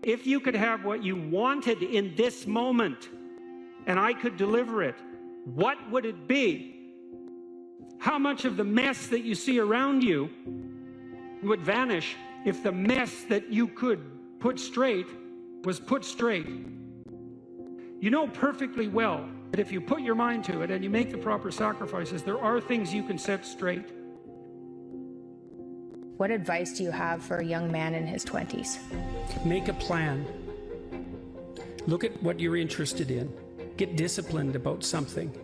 If you could have what you wanted in this moment, and I could deliver it, what would it be? How much of the mess that you see around you would vanish if the mess that you could put straight was put straight? You know perfectly well that if you put your mind to it and you make the proper sacrifices, there are things you can set straight. What advice do you have for a young man in his 20s? Make a plan. Look at what you're interested in. Get disciplined about something.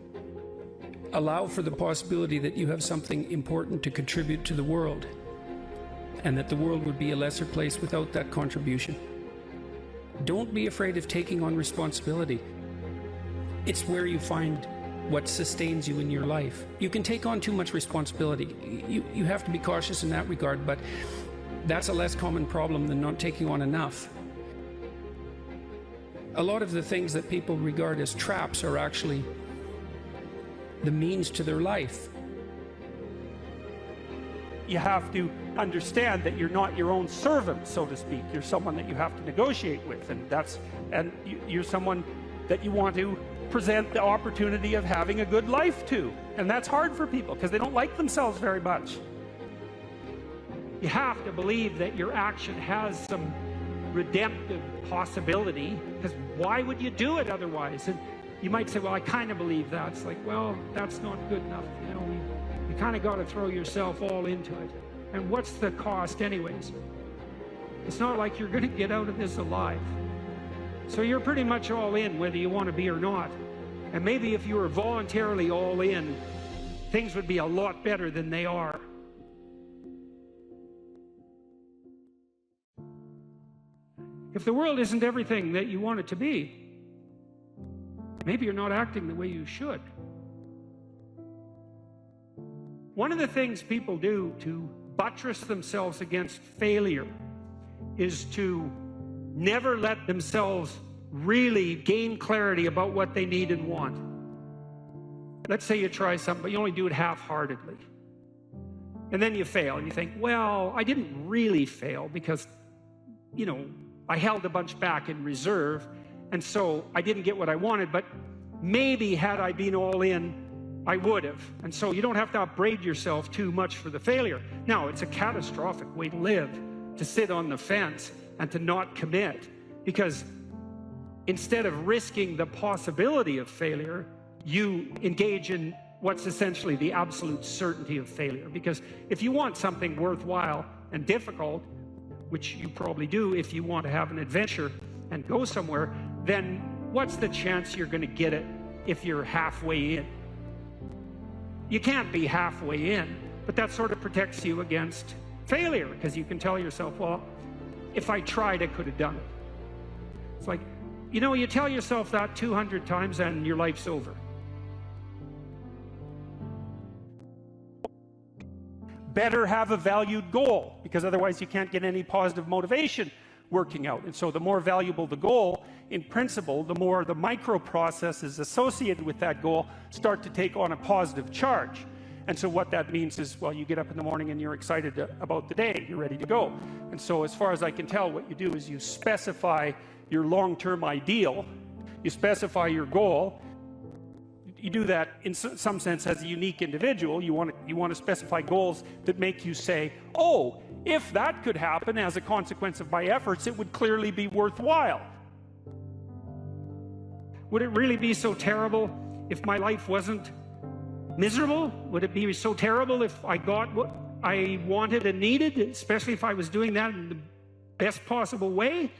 Allow for the possibility that you have something important to contribute to the world, and that the world would be a lesser place without that contribution. Don't be afraid of taking on responsibility. It's where you find what sustains you in your life. You can take on too much responsibility. You have to be cautious in that regard, but that's a less common problem than not taking on enough. A lot of the things that people regard as traps are actually the means to their life. You have to understand that you're not your own servant, so to speak. You're someone that you have to negotiate with, and you're someone that you want to present the opportunity of having a good life to. And that's hard for people because they don't like themselves very much. You have to believe that your action has some redemptive possibility, because why would you do it otherwise? And you might say, well, I kind of believe that. It's like, well, that's not good enough. You know, you kind of got to throw yourself all into it. And what's the cost anyways? It's not like you're going to get out of this alive. So you're pretty much all in, whether you want to be or not. And maybe if you were voluntarily all in, things would be a lot better than they are. If the world isn't everything that you want it to be, maybe you're not acting the way you should. One of the things people do to buttress themselves against failure is to never let themselves really gain clarity about what they need and want. Let's say you try something, but you only do it half-heartedly. And then you fail, and you think, well, I didn't really fail because, you know, I held a bunch back in reserve, and so I didn't get what I wanted, but maybe had I been all in, I would have. And so you don't have to upbraid yourself too much for the failure. Now, it's a catastrophic way to live, to sit on the fence and to not commit, because instead of risking the possibility of failure, you engage in what's essentially the absolute certainty of failure. Because if you want something worthwhile and difficult, which you probably do if you want to have an adventure and go somewhere, then what's the chance you're going to get it if you're halfway in? You can't be halfway in, but that sort of protects you against failure, because you can tell yourself, well, if I tried, I could have done it. It's like, you know, you tell yourself that 200 times and your life's over. Better have a valued goal, because otherwise you can't get any positive motivation working out. And so the more valuable the goal, in principle, the more the micro processes associated with that goal start to take on a positive charge. And so what that means is, well, you get up in the morning and you're excited about the day, you're ready to go. And so as far as I can tell, what you do is you specify your long-term ideal, you specify your goal. You do that in some sense as a unique individual. You want to specify goals that make you say, oh, if that could happen as a consequence of my efforts, it would clearly be worthwhile. Would it really be so terrible if my life wasn't miserable? Would it be so terrible if I got what I wanted and needed, especially if I was doing that in the best possible way?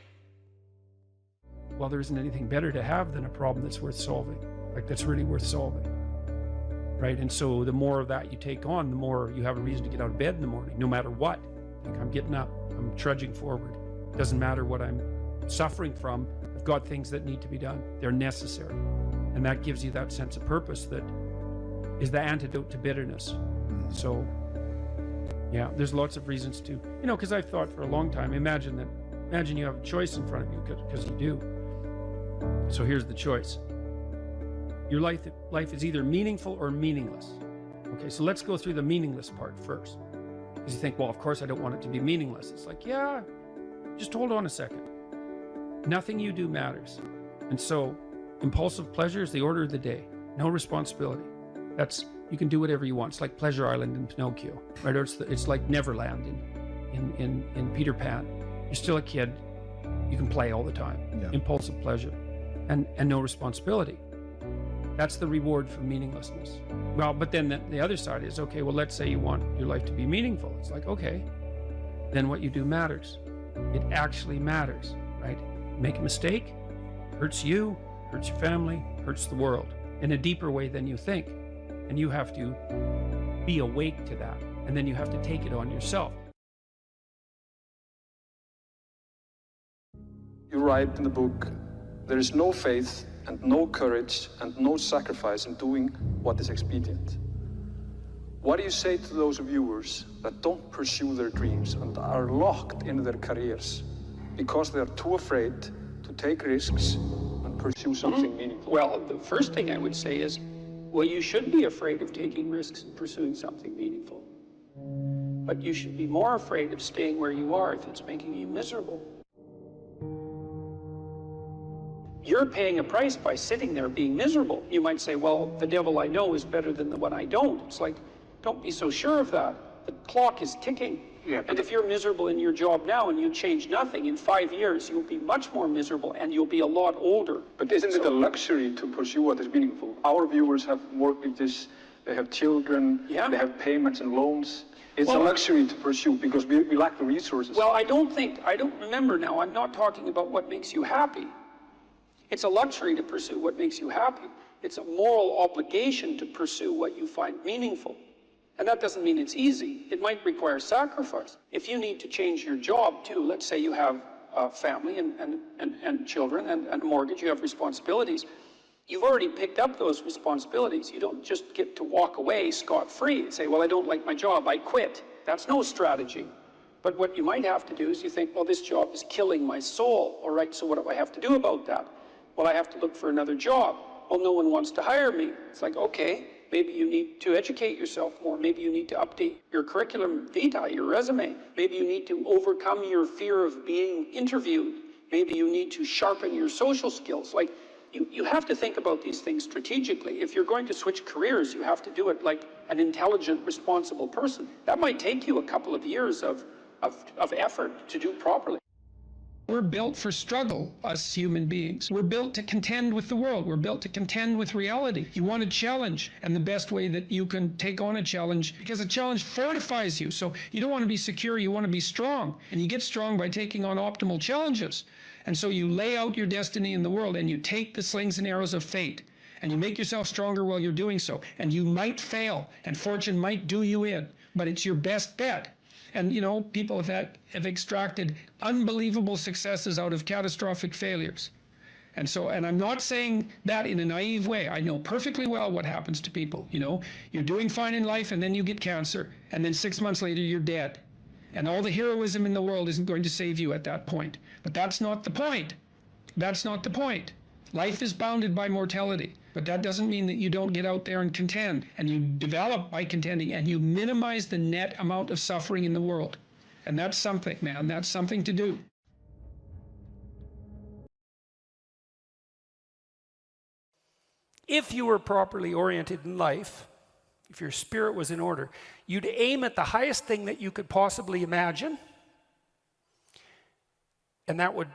Well, there isn't anything better to have than a problem that's worth solving, like that's really worth solving, right? And so the more of that you take on, the more you have a reason to get out of bed in the morning, no matter what. Like, I'm getting up, I'm trudging forward. Doesn't matter what I'm suffering from. I've got things that need to be done. They're necessary. And that gives you that sense of purpose that is the antidote to bitterness. So, yeah, there's lots of reasons to, you know, because I've thought for a long time, imagine you have a choice in front of you, because you do. So here's the choice. Your life is either meaningful or meaningless. Okay, so let's go through the meaningless part first. Because you think, well, of course I don't want it to be meaningless. It's like, yeah, just hold on a second. Nothing you do matters. And so impulsive pleasure is the order of the day. No responsibility. You can do whatever you want. It's like Pleasure Island in Pinocchio, right? Or it's like Neverland in Peter Pan. You're still a kid. You can play all the time. Yeah. Impulsive pleasure and no responsibility. That's the reward for meaninglessness. Well, but then the other side is, okay, well, let's say you want your life to be meaningful. It's like, okay, then what you do matters. It actually matters, right? Make a mistake, hurts you, hurts your family, hurts the world in a deeper way than you think. And you have to be awake to that. And then you have to take it on yourself. You write in the book, there is no faith and no courage and no sacrifice in doing what is expedient. What do you say to those viewers that don't pursue their dreams and are locked in their careers because they are too afraid to take risks and pursue something meaningful? Well, the first thing I would say is, well, you should be afraid of taking risks and pursuing something meaningful. But you should be more afraid of staying where you are if it's making you miserable. You're paying a price by sitting there being miserable. You might say, well, the devil I know is better than the one I don't. It's like, don't be so sure of that. The clock is ticking. Yeah, and if you're miserable in your job now and you change nothing, in 5 years, you'll be much more miserable and you'll be a lot older. But isn't it a luxury to pursue what is meaningful? Our viewers have mortgages, they have children, Yeah. they have payments and loans. It's Well, a luxury to pursue because we lack the resources. Well, I don't remember now, I'm not talking about what makes you happy. It's a luxury to pursue what makes you happy. It's a moral obligation to pursue what you find meaningful. And that doesn't mean it's easy. It might require sacrifice. If you need to change your job too, let's say you have a family and children and a mortgage, you have responsibilities. You've already picked up those responsibilities. You don't just get to walk away scot-free and say, well, I don't like my job, I quit. That's no strategy. But what you might have to do is you think, well, this job is killing my soul. All right, so what do I have to do about that? Well, I have to look for another job. Well, no one wants to hire me. It's like, okay, maybe you need to educate yourself more. Maybe you need to update your curriculum vitae, your resume. Maybe you need to overcome your fear of being interviewed. Maybe you need to sharpen your social skills. Like, you have to think about these things strategically. If you're going to switch careers, you have to do it like an intelligent, responsible person. That might take you a couple of years of effort to do properly. We're built for struggle, us human beings. We're built to contend with the world. We're built to contend with reality. You want a challenge, and the best way that you can take on a challenge, because a challenge fortifies you. So you don't want to be secure, you want to be strong. And you get strong by taking on optimal challenges. And so you lay out your destiny in the world, and you take the slings and arrows of fate, and you make yourself stronger while you're doing so. And you might fail, and fortune might do you in, but it's your best bet. And, you know, people have extracted unbelievable successes out of catastrophic failures. And I'm not saying that in a naive way. I know perfectly well what happens to people. You know, you're doing fine in life and then you get cancer. And then 6 months later, you're dead. And all the heroism in the world isn't going to save you at that point. But that's not the point. That's not the point. Life is bounded by mortality. But that doesn't mean that you don't get out there and contend. And you develop by contending, and you minimize the net amount of suffering in the world. And that's something, man. That's something to do. If you were properly oriented in life, if your spirit was in order, you'd aim at the highest thing that you could possibly imagine, and that would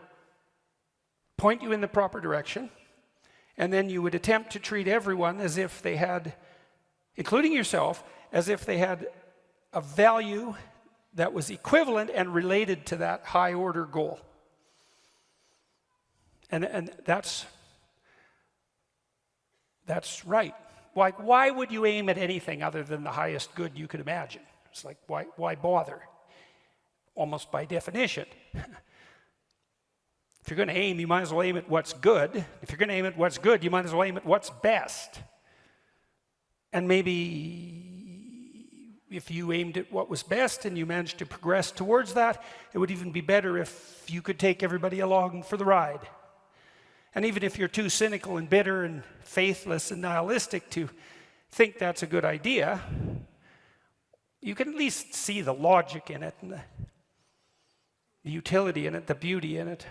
point you in the proper direction. And then you would attempt to treat everyone as if they had, including yourself, as if they had a value that was equivalent and related to that high order goal. And that's right. Why would you aim at anything other than the highest good you could imagine? It's like, why bother? Almost by definition. If you're going to aim, you might as well aim at what's good. If you're going to aim at what's good, you might as well aim at what's best. And maybe if you aimed at what was best and you managed to progress towards that, it would even be better if you could take everybody along for the ride. And even if you're too cynical and bitter and faithless and nihilistic to think that's a good idea, you can at least see the logic in it and the utility in it, the beauty in it.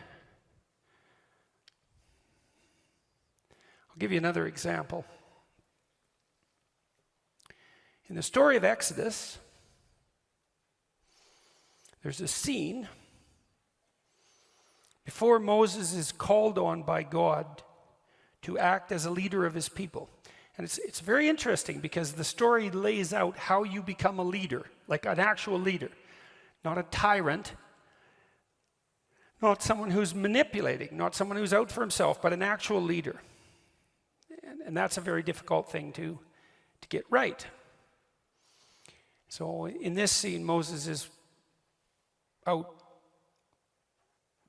I'll give you another example. In the story of Exodus, there's a scene before Moses is called on by God to act as a leader of his people. And it's very interesting because the story lays out how you become a leader, like an actual leader, not a tyrant, not someone who's manipulating, not someone who's out for himself, but an actual leader. And that's a very difficult thing to get right. So in this scene, Moses is out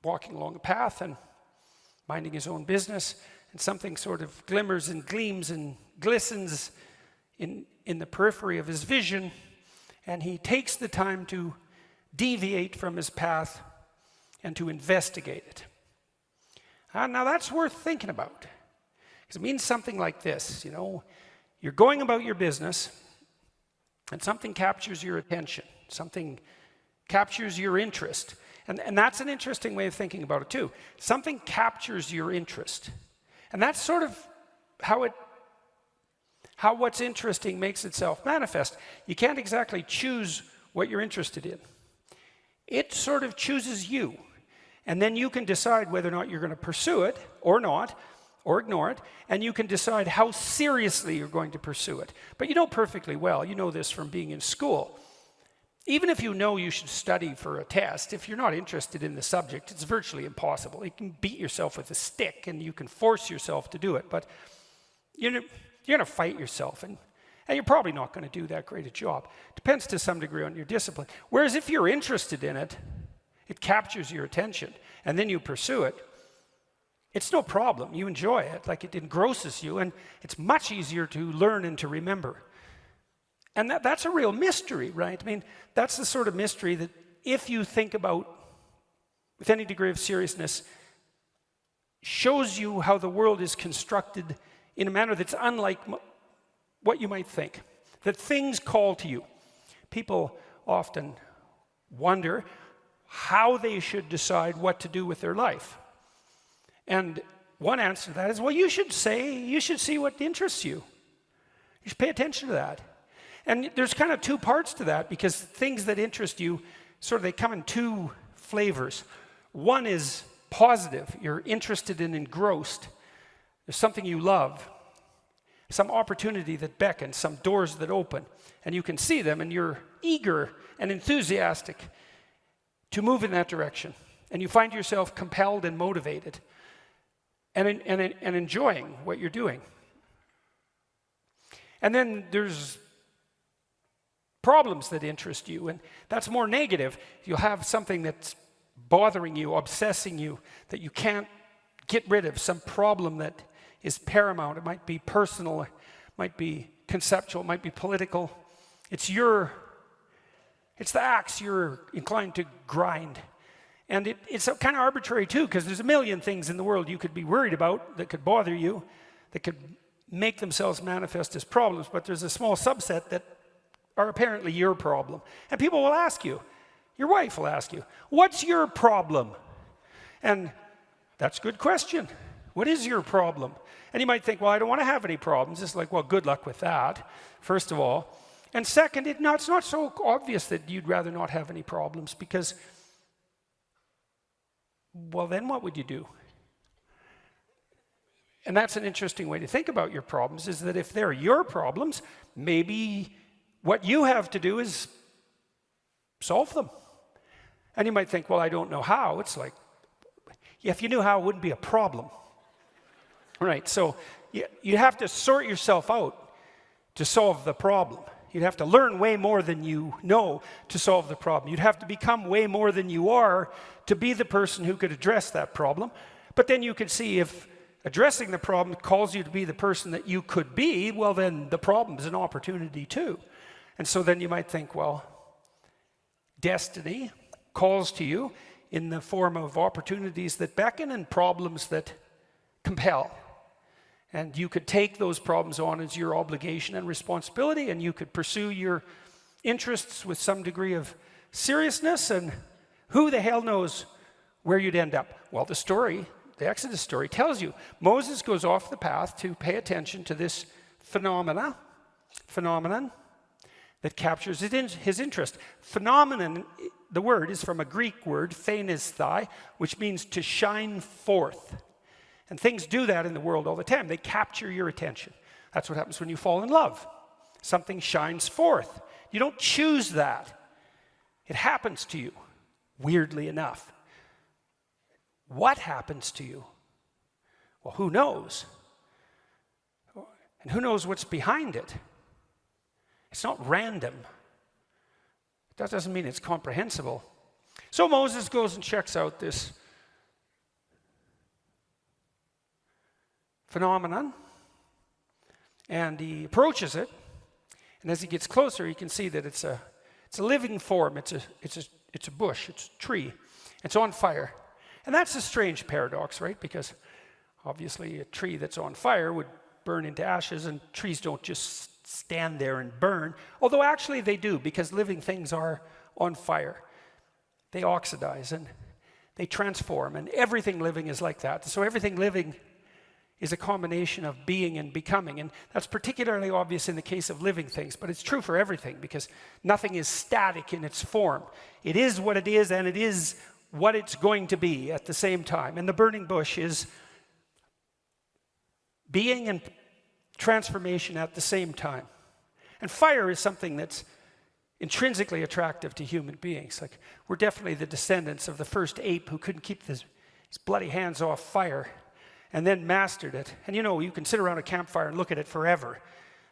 walking along a path and minding his own business, and something sort of glimmers and gleams and glistens in the periphery of his vision, and he takes the time to deviate from his path and to investigate it. Now that's worth thinking about, because it means something like this. You're going about your business, and something captures your attention, something captures your interest. And that's an interesting way of thinking about it too. Something captures your interest. And that's sort of how what's interesting makes itself manifest. You can't exactly choose what you're interested in. It sort of chooses you. And then you can decide whether or not you're going to pursue it or not, or ignore it, and you can decide how seriously you're going to pursue it. But you know perfectly well, you know this from being in school. Even if you know you should study for a test, if you're not interested in the subject, it's virtually impossible. You can beat yourself with a stick and you can force yourself to do it, but you're going to fight yourself, and you're probably not going to do that great a job. Depends to some degree on your discipline. Whereas if you're interested in it, it captures your attention, and then you pursue it, it's no problem. You enjoy it, like it engrosses you, and it's much easier to learn and to remember. And that's a real mystery, right? I mean, that's the sort of mystery that if you think about with any degree of seriousness, shows you how the world is constructed in a manner that's unlike what you might think. That things call to you. People often wonder how they should decide what to do with their life. And one answer to that is, well, you should see what interests you. You should pay attention to that. And there's kind of two parts to that, because things that interest you, they come in two flavors. One is positive. You're interested and engrossed. There's something you love, some opportunity that beckons, some doors that open, and you can see them, and you're eager and enthusiastic to move in that direction. And you find yourself compelled and motivated and enjoying what you're doing. And then there's problems that interest you, and that's more negative. You'll have something that's bothering you, obsessing you, that you can't get rid of, some problem that is paramount. It might be personal, it might be conceptual, it might be political. It's the axe you're inclined to grind. And it's kind of arbitrary too, because there's a million things in the world you could be worried about that could bother you, that could make themselves manifest as problems, but there's a small subset that are apparently your problem. And people will ask you, your wife will ask you, what's your problem? And that's a good question. What is your problem? And you might think, well, I don't want to have any problems. It's like, well, good luck with that, first of all. And second, it's not so obvious that you'd rather not have any problems, because, well, then what would you do? And that's an interesting way to think about your problems, is that if they're your problems, maybe what you have to do is solve them. And you might think, well, I don't know how. It's like, if you knew how, it wouldn't be a problem. Right, so you have to sort yourself out to solve the problem. You'd have to learn way more than you know to solve the problem. You'd have to become way more than you are to be the person who could address that problem. But then you could see if addressing the problem calls you to be the person that you could be, well, then the problem's an opportunity too. And so then you might think, well, destiny calls to you in the form of opportunities that beckon and problems that compel. And you could take those problems on as your obligation and responsibility, and you could pursue your interests with some degree of seriousness, and who the hell knows where you'd end up. Well, the story the Exodus story tells you. Moses goes off the path to pay attention to this phenomenon that captures his interest. Phenomenon, the word is from a Greek word, phanisthai, which means to shine forth. And things do that in the world all the time. They capture your attention. That's what happens when you fall in love. Something shines forth. You don't choose that. It happens to you, weirdly enough. What happens to you? Well, who knows? And who knows what's behind it? It's not random. That doesn't mean it's comprehensible. So Moses goes and checks out this phenomenon, and he approaches it. And as he gets closer, he can see that it's a living form. It's a bush. It's a tree. It's on fire. And that's a strange paradox, right? Because obviously a tree that's on fire would burn into ashes, and trees don't just stand there and burn. Although actually they do, because living things are on fire. They oxidize and they transform, and everything living is like that. So everything living is a combination of being and becoming, and that's particularly obvious in the case of living things, but it's true for everything, because nothing is static in its form. It is what it is, and it is what it's going to be at the same time. And the burning bush is being and transformation at the same time. And fire is something that's intrinsically attractive to human beings. Like, we're definitely the descendants of the first ape who couldn't keep his bloody hands off fire and then mastered it. And you can sit around a campfire and look at it forever.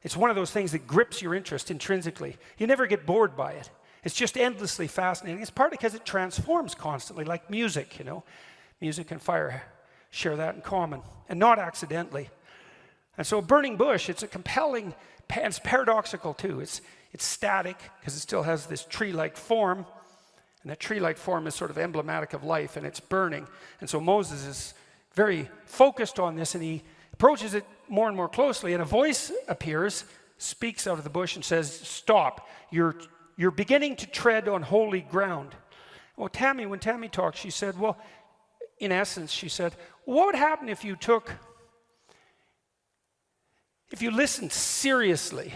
It's one of those things that grips your interest intrinsically. You never get bored by it. It's just endlessly fascinating. It's partly because it transforms constantly, like music, Music and fire share that in common, and not accidentally. And so a burning bush, it's a compelling, it's paradoxical too. It's static, because it still has this tree-like form, and that tree-like form is sort of emblematic of life, and it's burning. And so Moses is very focused on this, and he approaches it more and more closely, and a voice appears, speaks out of the bush and says, "Stop, you're beginning to tread on holy ground." Well, when Tammy talked, she said, well, in essence, she said, what would happen if you listened seriously?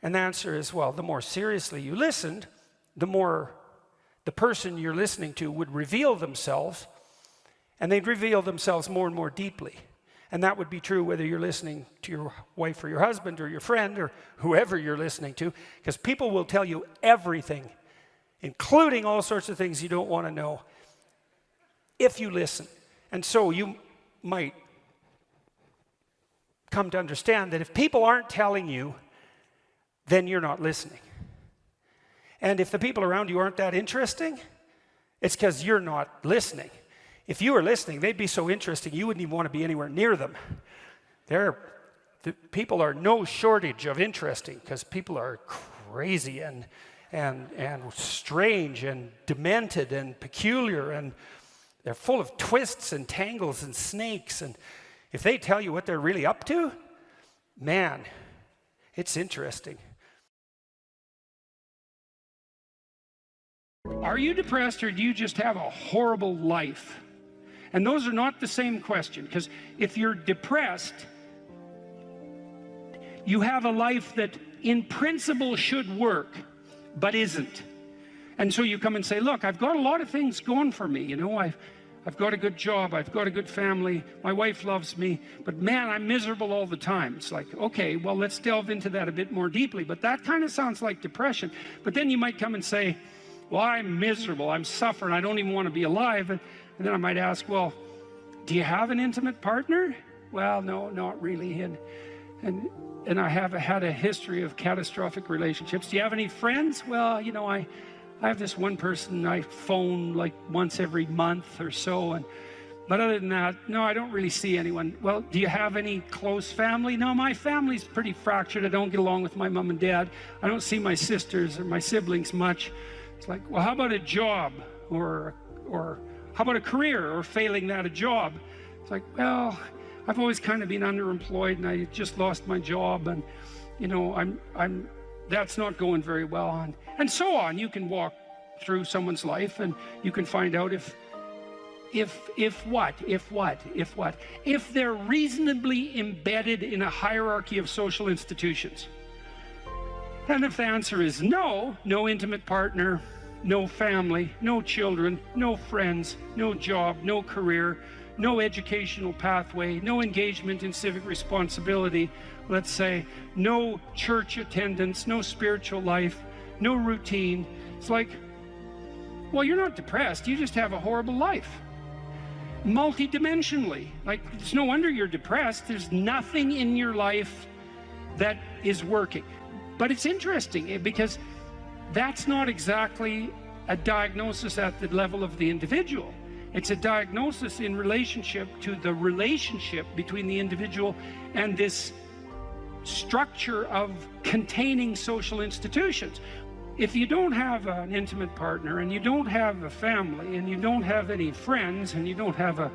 And the answer is, well, the more seriously you listened, the more the person you're listening to would reveal themselves, and they'd reveal themselves more and more deeply. And that would be true whether you're listening to your wife or your husband or your friend or whoever you're listening to, because people will tell you everything, including all sorts of things you don't want to know, if you listen. And so you might come to understand that if people aren't telling you, then you're not listening. And if the people around you aren't that interesting, it's because you're not listening. If you were listening, they'd be so interesting you wouldn't even want to be anywhere near them. The people are no shortage of interesting, because people are crazy and strange and demented and peculiar, and they're full of twists and tangles and snakes. And if they tell you what they're really up to, man, it's interesting. Are you depressed, or do you just have a horrible life? And those are not the same question, because if you're depressed, you have a life that in principle should work, but isn't. And so you come and say, look, I've got a lot of things going for me. I've got a good job, I've got a good family, my wife loves me, but man, I'm miserable all the time. It's like, okay, well, let's delve into that a bit more deeply. But that kind of sounds like depression. But then you might come and say, well, I'm miserable, I'm suffering, I don't even want to be alive. And then I might ask, well, do you have an intimate partner? Well, no, not really. And I have had a history of catastrophic relationships. Do you have any friends? Well, I have this one person I phone like once every month or so. But other than that, no, I don't really see anyone. Well, do you have any close family? No, my family's pretty fractured. I don't get along with my mom and dad. I don't see my sisters or my siblings much. It's like, well, how about a job? Or how about a career, or failing that, a job? It's like, well, I've always kind of been underemployed, and I just lost my job, and I'm that's not going very well, and so on. You can walk through someone's life, and you can find out if what? If they're reasonably embedded in a hierarchy of social institutions. And if the answer is no, no intimate partner, no family, no children, no friends, no job, no career, no educational pathway, no engagement in civic responsibility, let's say, no church attendance, no spiritual life, no routine. It's like, well, you're not depressed, you just have a horrible life. Multidimensionally, like, it's no wonder you're depressed. There's nothing in your life that is working. But it's interesting because that's not exactly a diagnosis at the level of the individual. It's a diagnosis in relationship to the relationship between the individual and this structure of containing social institutions. If you don't have an intimate partner, and you don't have a family, and you don't have any friends, and you don't have a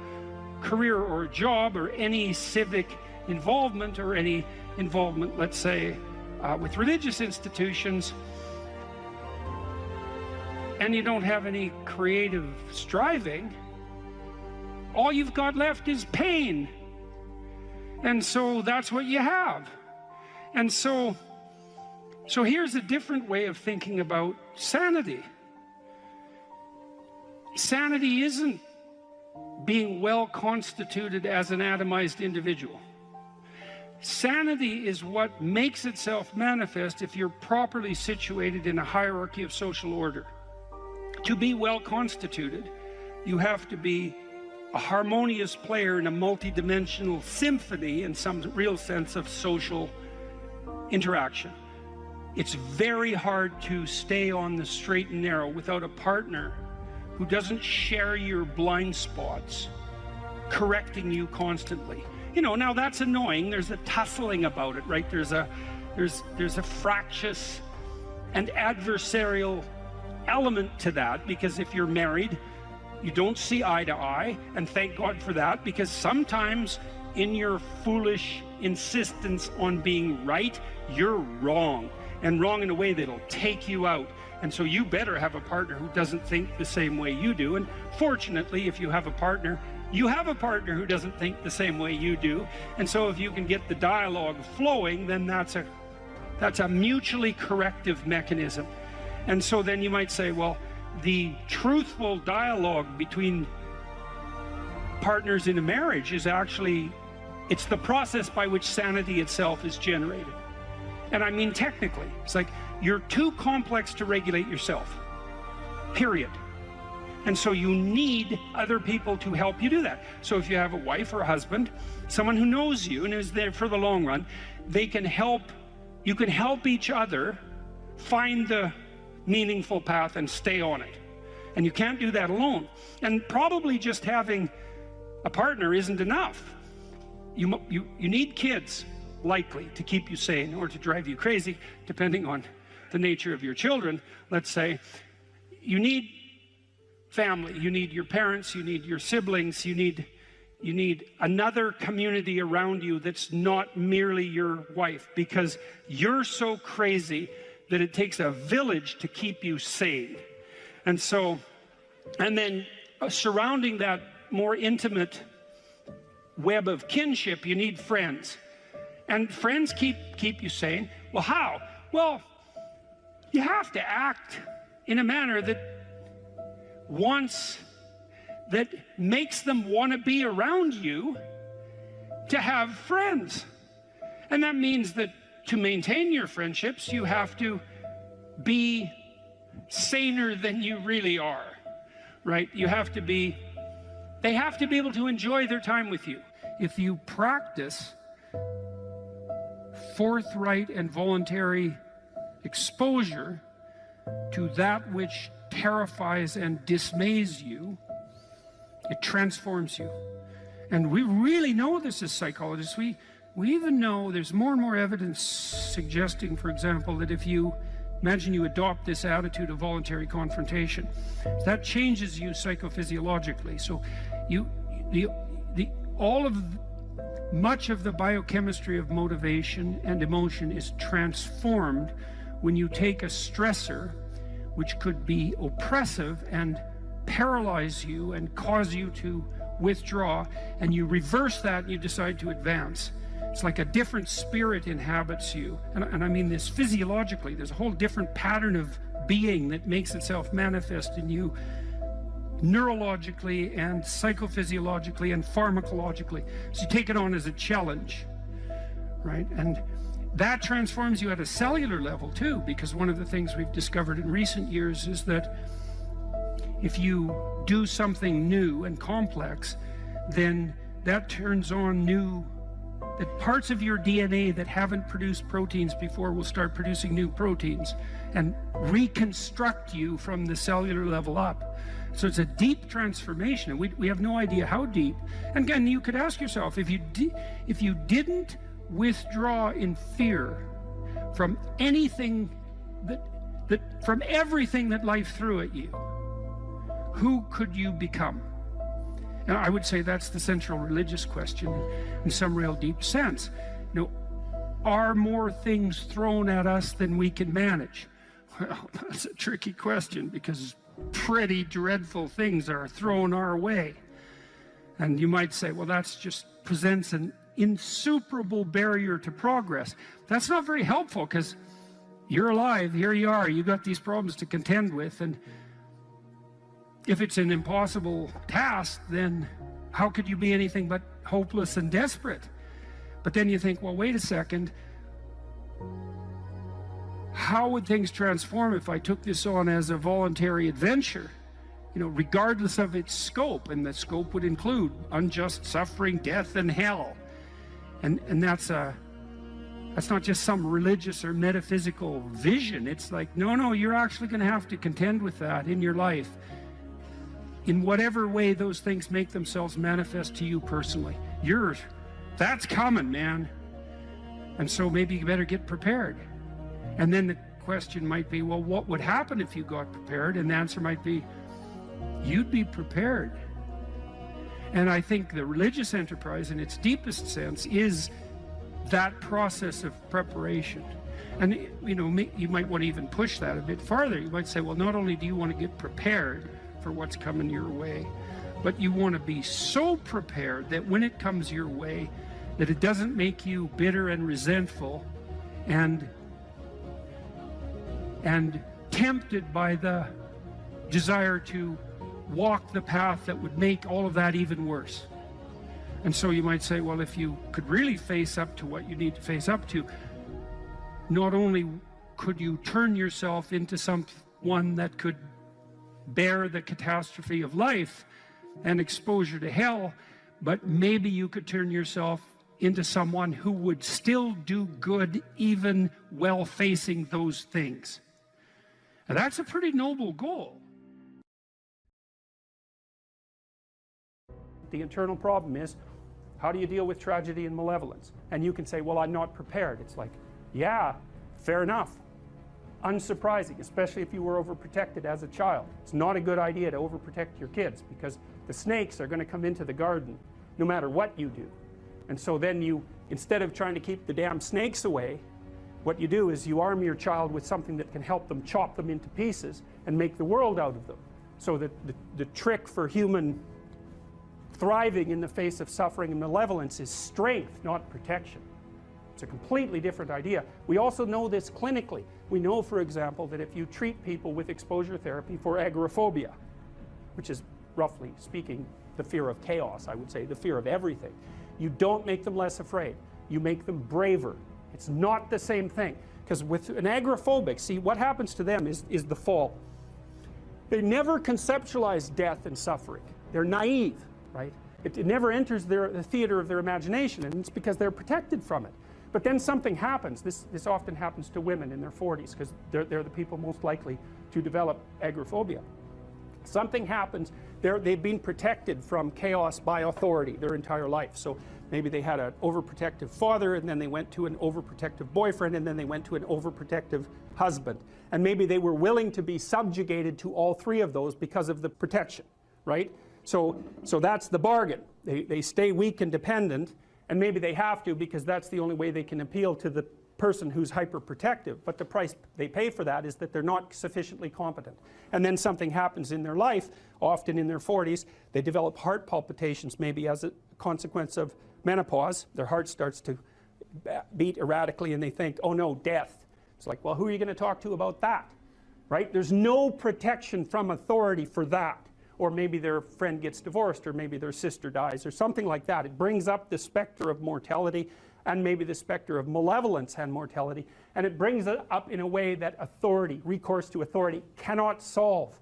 career or a job or any civic involvement or any involvement, let's say, with religious institutions, and you don't have any creative striving, all you've got left is pain. And so that's what you have. And so here's a different way of thinking about sanity. Sanity isn't being well constituted as an atomized individual. Sanity is what makes itself manifest if you're properly situated in a hierarchy of social order. To be well constituted, you have to be a harmonious player in a multidimensional symphony in some real sense of social interaction. It's very hard to stay on the straight and narrow without a partner who doesn't share your blind spots, correcting you constantly. You know, now that's annoying. There's a tussling about it, right? There's a fractious and adversarial element to that, because if you're married, you don't see eye to eye, and thank God for that, because sometimes in your foolish insistence on being right, you're wrong, and wrong in a way that'll take you out. And so you better have a partner who doesn't think the same way you do. And fortunately, if you have a partner, you have a partner who doesn't think the same way you do. And so if you can get the dialogue flowing, then that's a mutually corrective mechanism. And so then you might say, well, the truthful dialogue between partners in a marriage is actually, it's the process by which sanity itself is generated. And I mean technically, it's like you're too complex to regulate yourself, period. And so you need other people to help you do that. So if you have a wife or a husband, someone who knows you and is there for the long run, they can help, you can help each other find the meaningful path and stay on it. And you can't do that alone. And probably just having a partner isn't enough. You need kids, likely, to keep you sane or to drive you crazy, depending on the nature of your children. Let's say you need family, you need your parents, you need your siblings, you need another community around you that's not merely your wife, because you're so crazy that it takes a village to keep you sane. And so, and then surrounding that more intimate web of kinship, you need friends. And friends keep you sane. Well, how? Well, you have to act in a manner that makes them want to be around you to have friends. And that means that to maintain your friendships, you have to be saner than you really are, right? They have to be able to enjoy their time with you. If you practice forthright and voluntary exposure to that which terrifies and dismays you, it transforms you. And we really know this as psychologists. We even know there's more and more evidence suggesting, for example, that if you imagine you adopt this attitude of voluntary confrontation, that changes you psychophysiologically. So much of the biochemistry of motivation and emotion is transformed when you take a stressor which could be oppressive and paralyze you and cause you to withdraw, and you reverse that and you decide to advance. It's like a different spirit inhabits you, and I mean this physiologically. There's a whole different pattern of being that makes itself manifest in you neurologically and psychophysiologically and pharmacologically. So you take it on as a challenge, right? And that transforms you at a cellular level too, because one of the things we've discovered in recent years is that if you do something new and complex, then that turns on that parts of your DNA that haven't produced proteins before will start producing new proteins and reconstruct you from the cellular level up. So it's a deep transformation, and we have no idea how deep. And again, you could ask yourself, if you didn't withdraw in fear from anything from everything that life threw at you, who could you become? And I would say that's the central religious question in some real deep sense. You know, are more things thrown at us than we can manage? Well, that's a tricky question, because pretty dreadful things are thrown our way. And you might say, well, that's just presents an insuperable barrier to progress. That's not very helpful, because you're alive, here you are, you got these problems to contend with, and if it's an impossible task, then how could you be anything but hopeless and desperate? But then you think, well, wait a second, how would things transform if I took this on as a voluntary adventure, you know, regardless of its scope? And the scope would include unjust suffering, death, and hell. And that's not just some religious or metaphysical vision. It's like, no, you're actually going to have to contend with that in your life, in whatever way those things make themselves manifest to you personally. That's coming, man. And so maybe you better get prepared. And then the question might be, well, what would happen if you got prepared? And the answer might be, you'd be prepared. And I think the religious enterprise in its deepest sense is that process of preparation. And you know, you might want to even push that a bit farther. You might say, well, not only do you want to get prepared for what's coming your way, but you want to be so prepared that when it comes your way, that it doesn't make you bitter and resentful and tempted by the desire to walk the path that would make all of that even worse. And so you might say, well, if you could really face up to what you need to face up to, not only could you turn yourself into someone that could bear the catastrophe of life and exposure to hell, but maybe you could turn yourself into someone who would still do good even while facing those things. And that's a pretty noble goal. The internal problem is, how do you deal with tragedy and malevolence? And you can say, well, I'm not prepared. It's like, yeah, fair enough. Unsurprising, especially if you were overprotected as a child. It's not a good idea to overprotect your kids, because the snakes are going to come into the garden no matter what you do. And so then you, instead of trying to keep the damn snakes away, what you do is you arm your child with something that can help them chop them into pieces and make the world out of them. So that the trick for human thriving in the face of suffering and malevolence is strength, not protection. It's a completely different idea. We also know this clinically. We know, for example, that if you treat people with exposure therapy for agoraphobia, which is, roughly speaking, the fear of chaos, I would say, the fear of everything, you don't make them less afraid. You make them braver. It's not the same thing. Because with an agoraphobic, see, what happens to them is the fall. They never conceptualize death and suffering. They're naive, right? It never enters the theater of their imagination, and it's because they're protected from it. But then something happens. This often happens to women in their 40s, because they're the people most likely to develop agoraphobia. Something happens. They've been protected from chaos by authority their entire life. So maybe they had an overprotective father, and then they went to an overprotective boyfriend, and then they went to an overprotective husband. And maybe they were willing to be subjugated to all three of those because of the protection, right? So that's the bargain. They stay weak and dependent, and maybe they have to, because that's the only way they can appeal to the person who's hyperprotective, but the price they pay for that is that they're not sufficiently competent. And then something happens in their life, often in their 40s, they develop heart palpitations, maybe as a consequence of menopause. Their heart starts to beat erratically and they think, oh no, death. It's like, well, who are you going to talk to about that? Right? There's no protection from authority for that. Or maybe their friend gets divorced, or maybe their sister dies, or something like that. It brings up the specter of mortality, and maybe the specter of malevolence and mortality, and it brings it up in a way that authority, recourse to authority, cannot solve.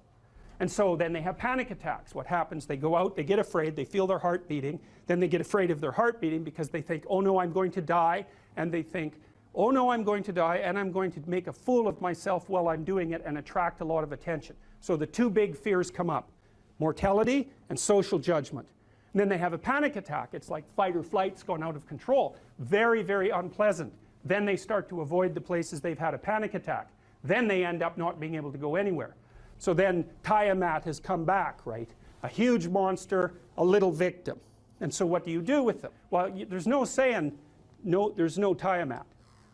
And so then they have panic attacks. What happens? They go out, they get afraid, they feel their heart beating, then they get afraid of their heart beating because they think, oh no, I'm going to die, and they think, oh no, I'm going to die, and I'm going to make a fool of myself while I'm doing it and attract a lot of attention. So the two big fears come up: mortality and social judgment. And then they have a panic attack. It's like fight or flight's gone out of control. Very, very unpleasant. Then they start to avoid the places they've had a panic attack. Then they end up not being able to go anywhere. So then Tiamat has come back, right? A huge monster, a little victim. And so what do you do with them? Well, there's no saying, no, there's no Tiamat.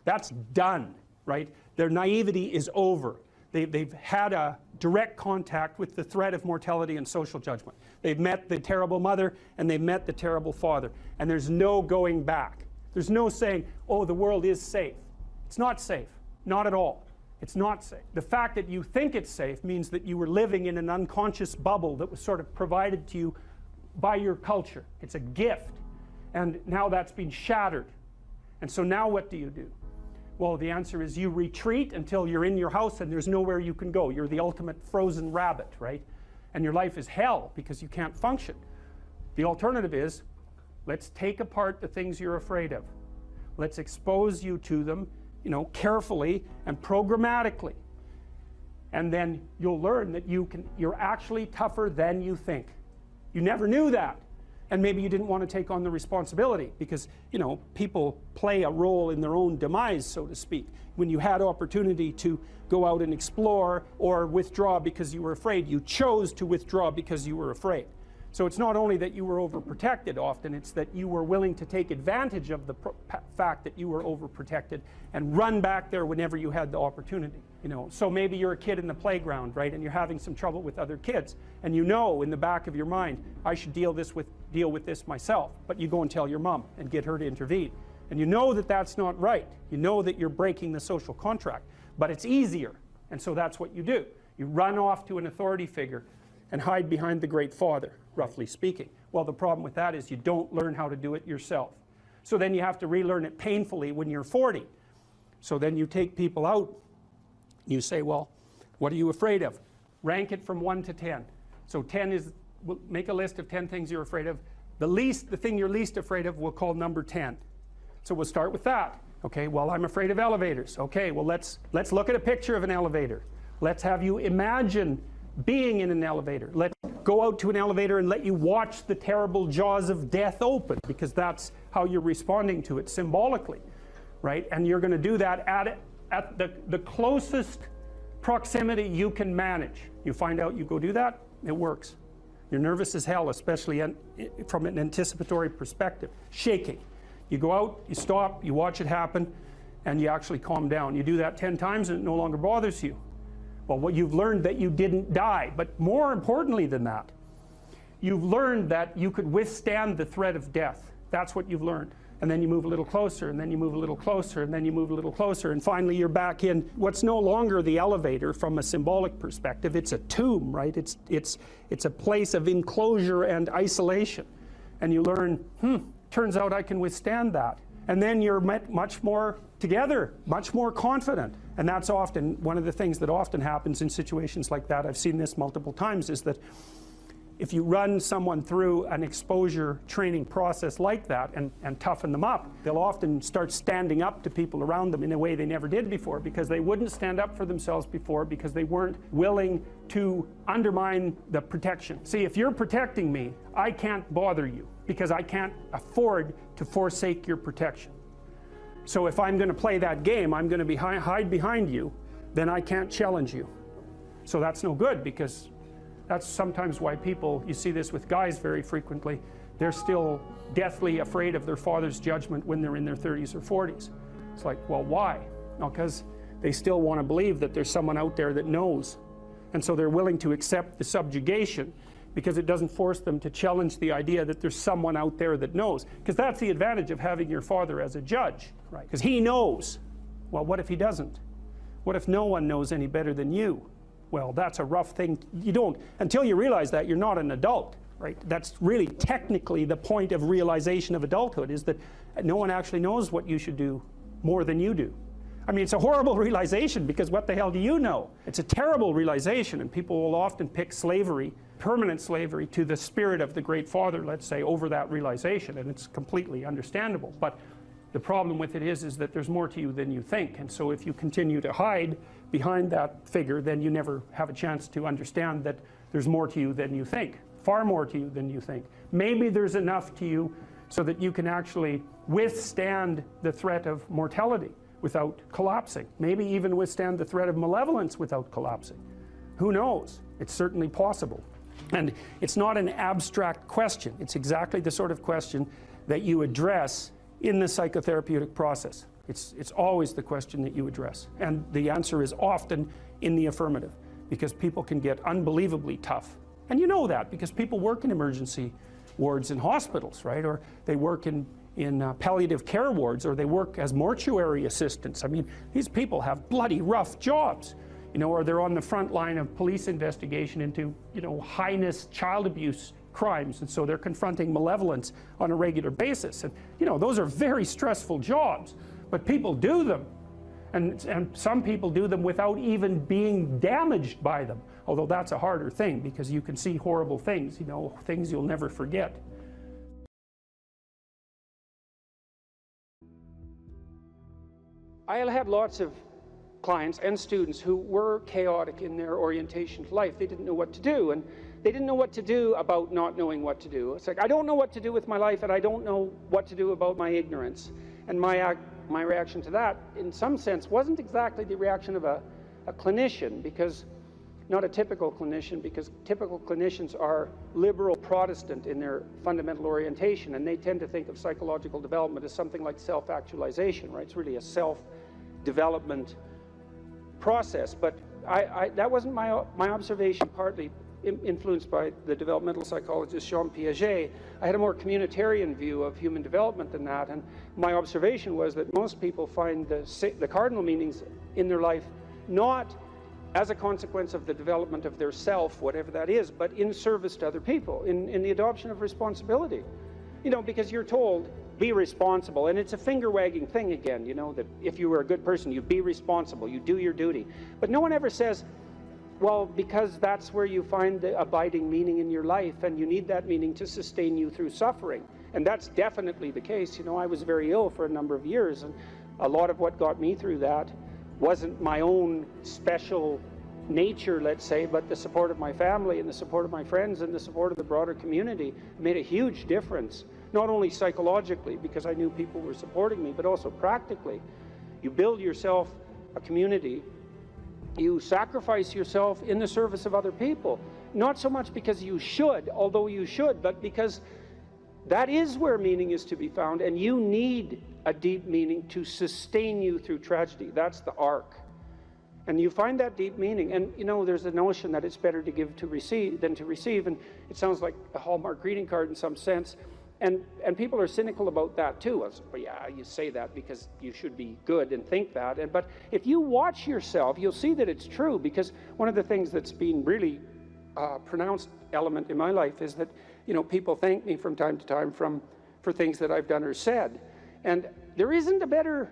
That's done, right? Their naivety is over. They've had a direct contact with the threat of mortality and social judgment. They've met the terrible mother and they've met the terrible father. And there's no going back. There's no saying, oh, the world is safe. It's not safe. Not at all. It's not safe. The fact that you think it's safe means that you were living in an unconscious bubble that was sort of provided to you by your culture. It's a gift. And now that's been shattered. And so now what do you do? Well, the answer is you retreat until you're in your house and there's nowhere you can go. You're the ultimate frozen rabbit, right? And your life is hell because you can't function. The alternative is, let's take apart the things you're afraid of. Let's expose you to them, carefully and programmatically. And then you'll learn that you're actually tougher than you think. You never knew that. And maybe you didn't want to take on the responsibility because, people play a role in their own demise, so to speak. When you had opportunity to go out and explore or withdraw because you were afraid, you chose to withdraw because you were afraid. So it's not only that you were overprotected often, it's that you were willing to take advantage of the fact that you were overprotected and run back there whenever you had the opportunity. So maybe you're a kid in the playground, right, and you're having some trouble with other kids, and in the back of your mind, I should deal with this myself, but you go and tell your mom and get her to intervene. And you know that that's not right. You know that you're breaking the social contract, but it's easier, and so that's what you do. You run off to an authority figure and hide behind the Great Father, roughly speaking. Well, the problem with that is you don't learn how to do it yourself. So then you have to relearn it painfully when you're 40. So then you take people out, you say, well, what are you afraid of? Rank it from 1 to 10. So 10 is, make a list of 10 things you're afraid of. The thing you're least afraid of we'll call number 10. So we'll start with that. Okay, well, I'm afraid of elevators. Okay, well, let's look at a picture of an elevator. Let's have you imagine being in an elevator. Let's go out to an elevator and let you watch the terrible jaws of death open, because that's how you're responding to it symbolically, right? And you're going to do that at the closest proximity you can manage. You find out, you go do that, it works. You're nervous as hell, especially from an anticipatory perspective. Shaking. You go out, you stop, you watch it happen, and you actually calm down. You do that 10 times and it no longer bothers you. Well, what you've learned that you didn't die, but more importantly than that, you've learned that you could withstand the threat of death. That's what you've learned. And then you move a little closer, and then you move a little closer, and then you move a little closer, and finally you're back in what's no longer the elevator from a symbolic perspective. It's a tomb, right? It's a place of enclosure and isolation. And you learn, turns out I can withstand that. And then you're much more together, much more confident. And that's often one of the things that often happens in situations like that. I've seen this multiple times, is that if you run someone through an exposure training process like that and toughen them up, they'll often start standing up to people around them in a way they never did before, because they wouldn't stand up for themselves before because they weren't willing to undermine the protection. See, if you're protecting me, I can't bother you because I can't afford to forsake your protection. So if I'm going to play that game, I'm going to hide behind you, then I can't challenge you. So that's no good, because that's sometimes why people, you see this with guys very frequently, they're still deathly afraid of their father's judgment when they're in their 30s or 40s. It's like, well, why? No, because they still want to believe that there's someone out there that knows. And so they're willing to accept the subjugation because it doesn't force them to challenge the idea that there's someone out there that knows. Because that's the advantage of having your father as a judge, right? Because he knows. Well, what if he doesn't? What if no one knows any better than you? Well, that's a rough thing. You don't, until you realize that, you're not an adult, right? That's really technically the point of realization of adulthood, is that no one actually knows what you should do more than you do. I mean, it's a horrible realization, because what the hell do you know? It's a terrible realization, and people will often pick slavery, permanent slavery, to the spirit of the Great Father, let's say, over that realization, and it's completely understandable. But the problem with it is that there's more to you than you think, and so if you continue to hide behind that figure, then you never have a chance to understand that there's more to you than you think, far more to you than you think. Maybe there's enough to you so that you can actually withstand the threat of mortality without collapsing. Maybe even withstand the threat of malevolence without collapsing. Who knows? It's certainly possible. And it's not an abstract question. It's exactly the sort of question that you address in the psychotherapeutic process. It's always the question that you address. And the answer is often in the affirmative, because people can get unbelievably tough. And you know that because people work in emergency wards in hospitals, right? Or they work in palliative care wards, or they work as mortuary assistants. I mean, these people have bloody rough jobs, you know, or they're on the front line of police investigation into, you know, heinous child abuse crimes, and so they're confronting malevolence on a regular basis. And, you know, those are very stressful jobs, but people do them. And some people do them without even being damaged by them, although that's a harder thing, because you can see horrible things, you know, things you'll never forget. I had lots of clients and students who were chaotic in their orientation to life. They didn't know what to do, and they didn't know what to do about not knowing what to do. It's like, I don't know what to do with my life, and I don't know what to do about my ignorance. And my reaction to that, in some sense, wasn't exactly the reaction of a clinician, because not a typical clinician, because typical clinicians are liberal Protestant in their fundamental orientation, and they tend to think of psychological development as something like self-actualization, right? It's really a self-development process. But that wasn't my observation, partly influenced by the developmental psychologist Jean Piaget. I had a more communitarian view of human development than that, and my observation was that most people find the cardinal meanings in their life not as a consequence of the development of their self, whatever that is, but in service to other people, in the adoption of responsibility. You know, because you're told, be responsible, and it's a finger-wagging thing again, you know, that if you were a good person, you be responsible, you do your duty. But no one ever says, well, because that's where you find the abiding meaning in your life, and you need that meaning to sustain you through suffering. And that's definitely the case. You know, I was very ill for a number of years, and a lot of what got me through that wasn't my own special nature, let's say, but the support of my family and the support of my friends and the support of the broader community made a huge difference, not only psychologically, because I knew people were supporting me, but also practically. You build yourself a community, you sacrifice yourself in the service of other people, not so much because you should, although you should, but because that is where meaning is to be found, and you need a deep meaning to sustain you through tragedy. That's the arc. And you find that deep meaning, and you know, there's a notion that it's better to give to receive than to receive, and it sounds like a Hallmark greeting card in some sense, and people are cynical about that too. Well, yeah, you say that because you should be good and think that, but if you watch yourself, you'll see that it's true, because one of the things that's been really pronounced element in my life is that, you know, people thank me from time to time for things that I've done or said, and there isn't a better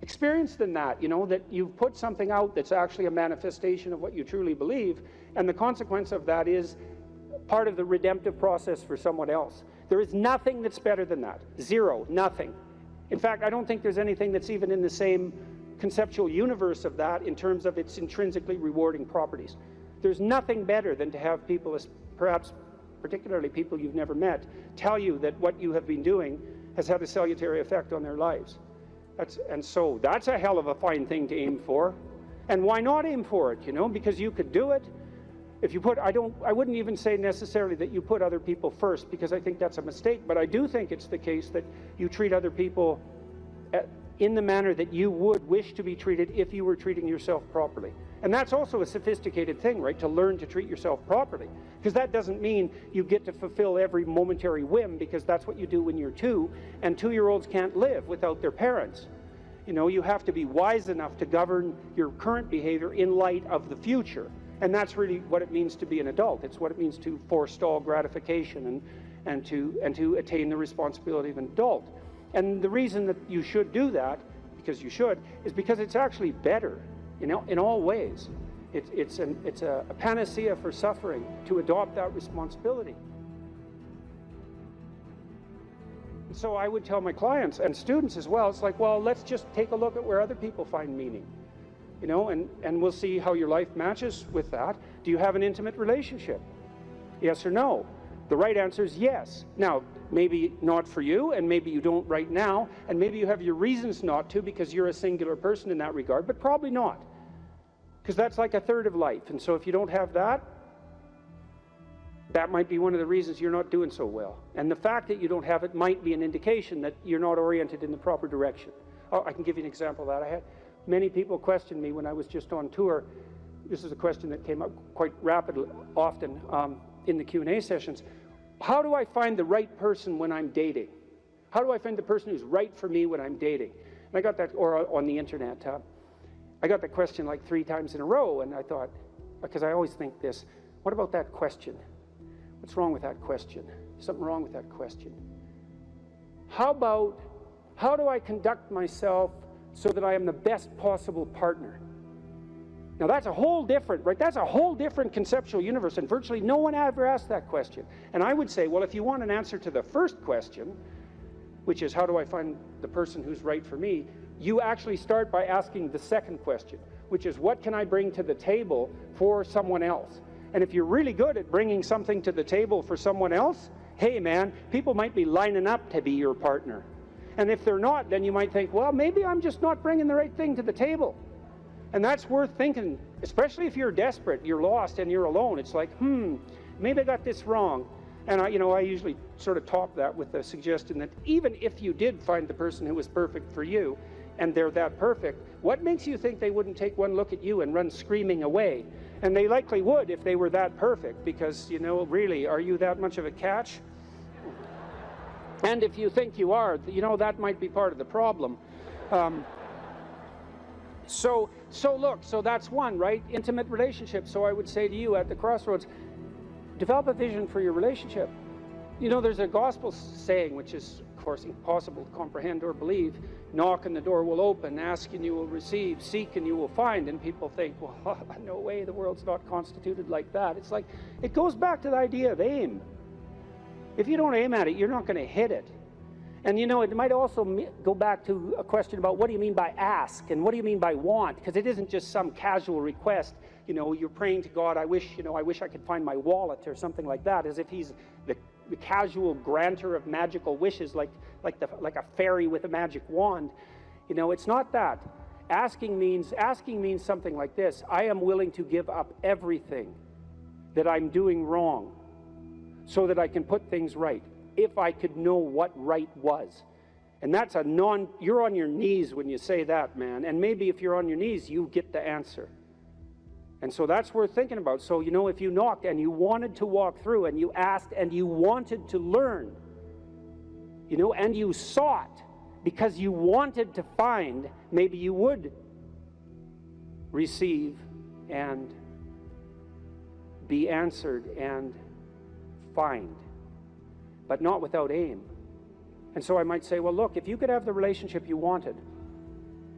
experience than that, you know, that you've put something out that's actually a manifestation of what you truly believe, and the consequence of that is part of the redemptive process for someone else. There is nothing that's better than that. Zero, nothing. In fact, I don't think there's anything that's even in the same conceptual universe of that in terms of its intrinsically rewarding properties. There's nothing better than to have people, perhaps particularly people you've never met, tell you that what you have been doing has had a salutary effect on their lives. And so that's a hell of a fine thing to aim for. And why not aim for it, you know? Because you could do it. If you put, I wouldn't even say necessarily that you put other people first, because I think that's a mistake, but I do think it's the case that you treat other people in the manner that you would wish to be treated if you were treating yourself properly. And that's also a sophisticated thing, right? To learn to treat yourself properly. Because that doesn't mean you get to fulfill every momentary whim, because that's what you do when you're 2, and 2-year-olds can't live without their parents. You know, you have to be wise enough to govern your current behavior in light of the future. And that's really what it means to be an adult. It's what it means to forestall gratification and to attain the responsibility of an adult. And the reason that you should do that, because you should, is because it's actually better, you know, in all ways. It's a panacea for suffering to adopt that responsibility. And so I would tell my clients and students as well, it's like, well, let's just take a look at where other people find meaning. You know, and we'll see how your life matches with that. Do you have an intimate relationship? Yes or no? The right answer is yes. Now, maybe not for you, and maybe you don't right now, and maybe you have your reasons not to because you're a singular person in that regard, but probably not. Because that's like a third of life. And so if you don't have that, that might be one of the reasons you're not doing so well. And the fact that you don't have it might be an indication that you're not oriented in the proper direction. Oh, I can give you an example of that. I had many people question me when I was just on tour. This is a question that came up quite rapidly, often in the Q&A sessions. How do I find the right person when I'm dating? How do I find the person who's right for me when I'm dating? And I got that, or on the internet. I got that question like 3 times in a row, and I thought, because I always think this, what about that question? What's wrong with that question? Something wrong with that question. How about, how do I conduct myself so that I am the best possible partner? Now that's a whole different, right? That's a whole different conceptual universe, and virtually no one ever asked that question. And I would say, well, if you want an answer to the first question, which is how do I find the person who's right for me, you actually start by asking the second question, which is what can I bring to the table for someone else? And if you're really good at bringing something to the table for someone else, hey man, people might be lining up to be your partner. And if they're not, then you might think, well, maybe I'm just not bringing the right thing to the table. And that's worth thinking, especially if you're desperate, you're lost, and you're alone. It's like, maybe I got this wrong. And I usually sort of top that with the suggestion that even if you did find the person who was perfect for you, and they're that perfect, what makes you think they wouldn't take one look at you and run screaming away? And they likely would if they were that perfect, because, really, are you that much of a catch? And if you think you are, that might be part of the problem. So that's one, right? Intimate relationship. So I would say to you at the crossroads, develop a vision for your relationship. There's a gospel saying, which is, of course, impossible to comprehend or believe. Knock and the door will open, ask and you will receive, seek and you will find. And people think, well, no way, the world's not constituted like that. It's like, it goes back to the idea of aim. If you don't aim at it, you're not going to hit it. And it might also go back to a question about what do you mean by ask and what do you mean by want? Because it isn't just some casual request. You're praying to God, I wish I could find my wallet or something like that, as if he's the casual granter of magical wishes, like a fairy with a magic wand. It's not that. Asking means something like this: I am willing to give up everything that I'm doing wrong so that I can put things right, if I could know what right was. And that's you're on your knees when you say that, man. And maybe if you're on your knees, you get the answer. And so that's worth thinking about. So, if you knocked and you wanted to walk through and you asked and you wanted to learn, and you sought because you wanted to find, maybe you would receive and be answered and find, but not without aim. And so I might say, well, look, if you could have the relationship you wanted,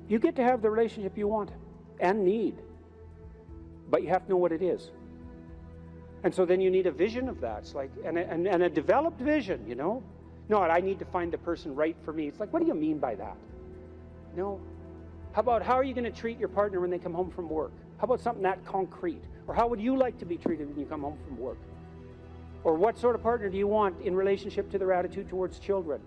you get to have the relationship you want and need. But you have to know what it is. And so then you need a vision of that. It's like, and a developed vision, Not, I need to find the person right for me. It's like, what do you mean by that? How about, how are you going to treat your partner when they come home from work? How about something that concrete? Or how would you like to be treated when you come home from work? Or what sort of partner do you want in relationship to their attitude towards children?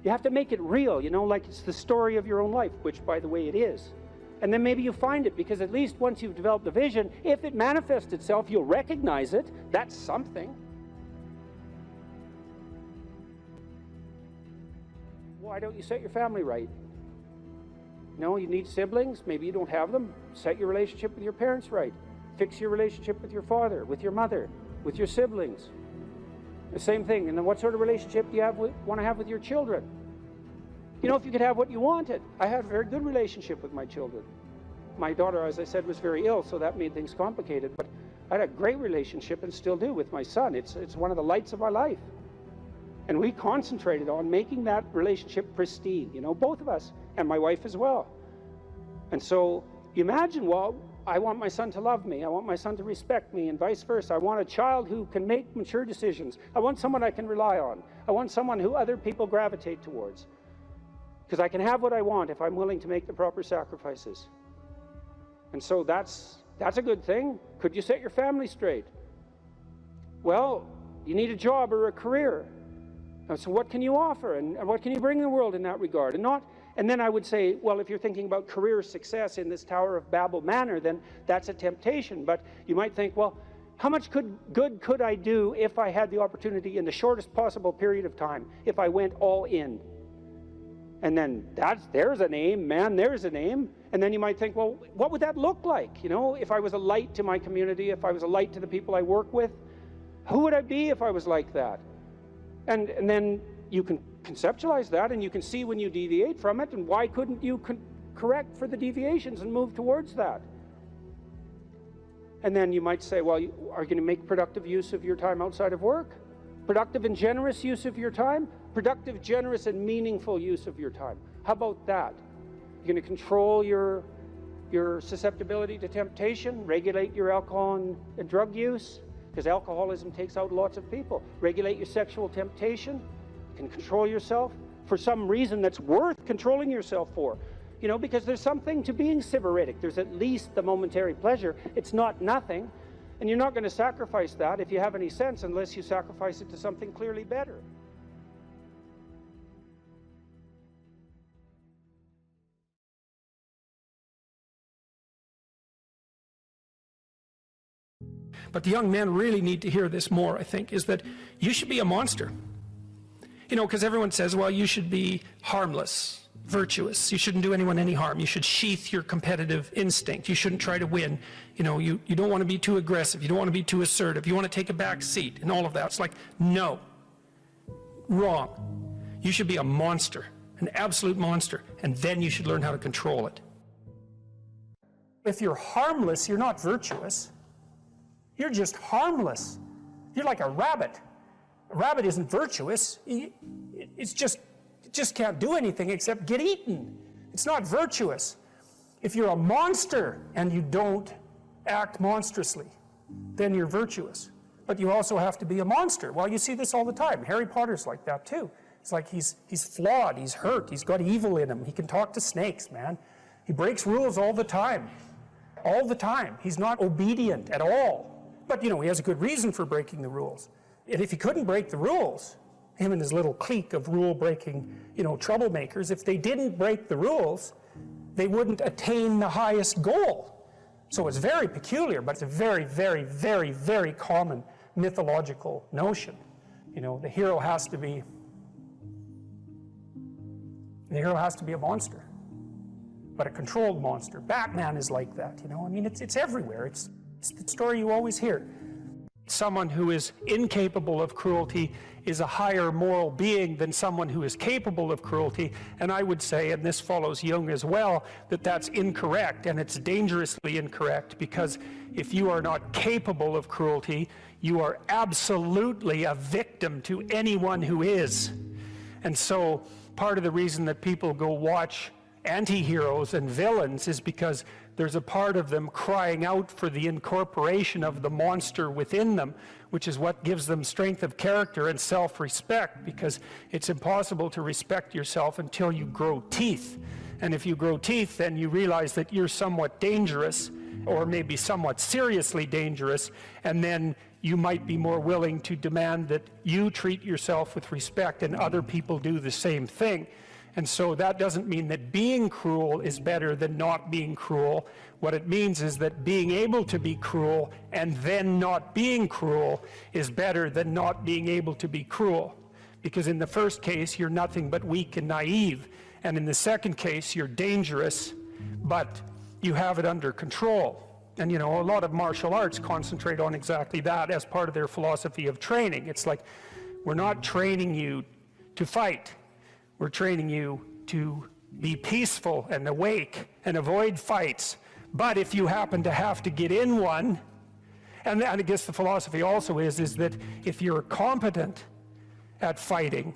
You have to make it real, like it's the story of your own life, which, by the way, it is. And then maybe you find it, because at least once you've developed the vision, if it manifests itself, you'll recognize it. That's something. Why don't you set your family right? You know, you need siblings, maybe you don't have them. Set your relationship with your parents right. Fix your relationship with your father, with your mother, with your siblings. The same thing. And then what sort of relationship do you want to have with your children? You know, if you could have what you wanted. I had a very good relationship with my children. My daughter, as I said, was very ill, so that made things complicated. But I had a great relationship, and still do, with my son. It's one of the lights of our life. And we concentrated on making that relationship pristine, you know, both of us, and my wife as well. And so imagine, well, I want my son to love me. I want my son to respect me, and vice versa. I want a child who can make mature decisions. I want someone I can rely on. I want someone who other people gravitate towards. Because I can have what I want if I'm willing to make the proper sacrifices. And so that's a good thing. Could you set your family straight? Well, you need a job or a career. So what can you offer, and what can you bring the world in that regard? And then I would say, well, if you're thinking about career success in this Tower of Babel manner, then that's a temptation. But you might think, well, how much good could I do if I had the opportunity in the shortest possible period of time, if I went all in? And then there's an aim, man, there's an aim. And then you might think, well, what would that look like? You know, if I was a light to my community, if I was a light to the people I work with, who would I be if I was like that? And then you can conceptualize that, and you can see when you deviate from it, and why couldn't you correct for the deviations and move towards that? And then you might say, well, are you going to make productive use of your time outside of work? Productive and generous use of your time? Productive, generous, and meaningful use of your time. How about that? You're going to control your susceptibility to temptation, regulate your alcohol and drug use, because alcoholism takes out lots of people. Regulate your sexual temptation. You can control yourself for some reason that's worth controlling yourself for. You know, because there's something to being sybaritic. There's at least the momentary pleasure. It's not nothing. And you're not going to sacrifice that, if you have any sense, unless you sacrifice it to something clearly better. But the young men really need to hear this more, I think, is that you should be a monster. You know, because everyone says, well, you should be harmless, virtuous. You shouldn't do anyone any harm. You should sheath your competitive instinct. You shouldn't try to win. You know, you don't want to be too aggressive. You don't want to be too assertive. You want to take a back seat and all of that. It's like, no. Wrong. You should be a monster, an absolute monster, and then you should learn how to control it. If you're harmless, you're not virtuous. You're just harmless. You're like a rabbit. A rabbit isn't virtuous. It just can't do anything except get eaten. It's not virtuous. If you're a monster and you don't act monstrously, then you're virtuous. But you also have to be a monster. Well, you see this all the time. Harry Potter's like that too. It's like he's flawed, he's hurt, he's got evil in him. He can talk to snakes, man. He breaks rules all the time. All the time. He's not obedient at all. But, you know, he has a good reason for breaking the rules. And if he couldn't break the rules, him and his little clique of rule-breaking, you know, troublemakers, if they didn't break the rules, they wouldn't attain the highest goal. So it's very peculiar, but it's a very, very, very, very common mythological notion. You know, the hero has to be a monster, but a controlled monster. Batman is like that, you know. I mean, it's everywhere. It's the story you always hear. Someone who is incapable of cruelty is a higher moral being than someone who is capable of cruelty. And I would say, and this follows Jung as well, that that's incorrect, and it's dangerously incorrect, because if you are not capable of cruelty, you are absolutely a victim to anyone who is. And so part of the reason that people go watch anti-heroes and villains is because there's a part of them crying out for the incorporation of the monster within them, which is what gives them strength of character and self-respect, because it's impossible to respect yourself until you grow teeth. And if you grow teeth, then you realize that you're somewhat dangerous, or maybe somewhat seriously dangerous, and then you might be more willing to demand that you treat yourself with respect and other people do the same thing. And so that doesn't mean that being cruel is better than not being cruel. What it means is that being able to be cruel and then not being cruel is better than not being able to be cruel. Because in the first case, you're nothing but weak and naive. And in the second case, you're dangerous, but you have it under control. And you know, a lot of martial arts concentrate on exactly that as part of their philosophy of training. It's like, we're not training you to fight. We're training you to be peaceful and awake and avoid fights. But if you happen to have to get in one, and I guess the philosophy also is that if you're competent at fighting,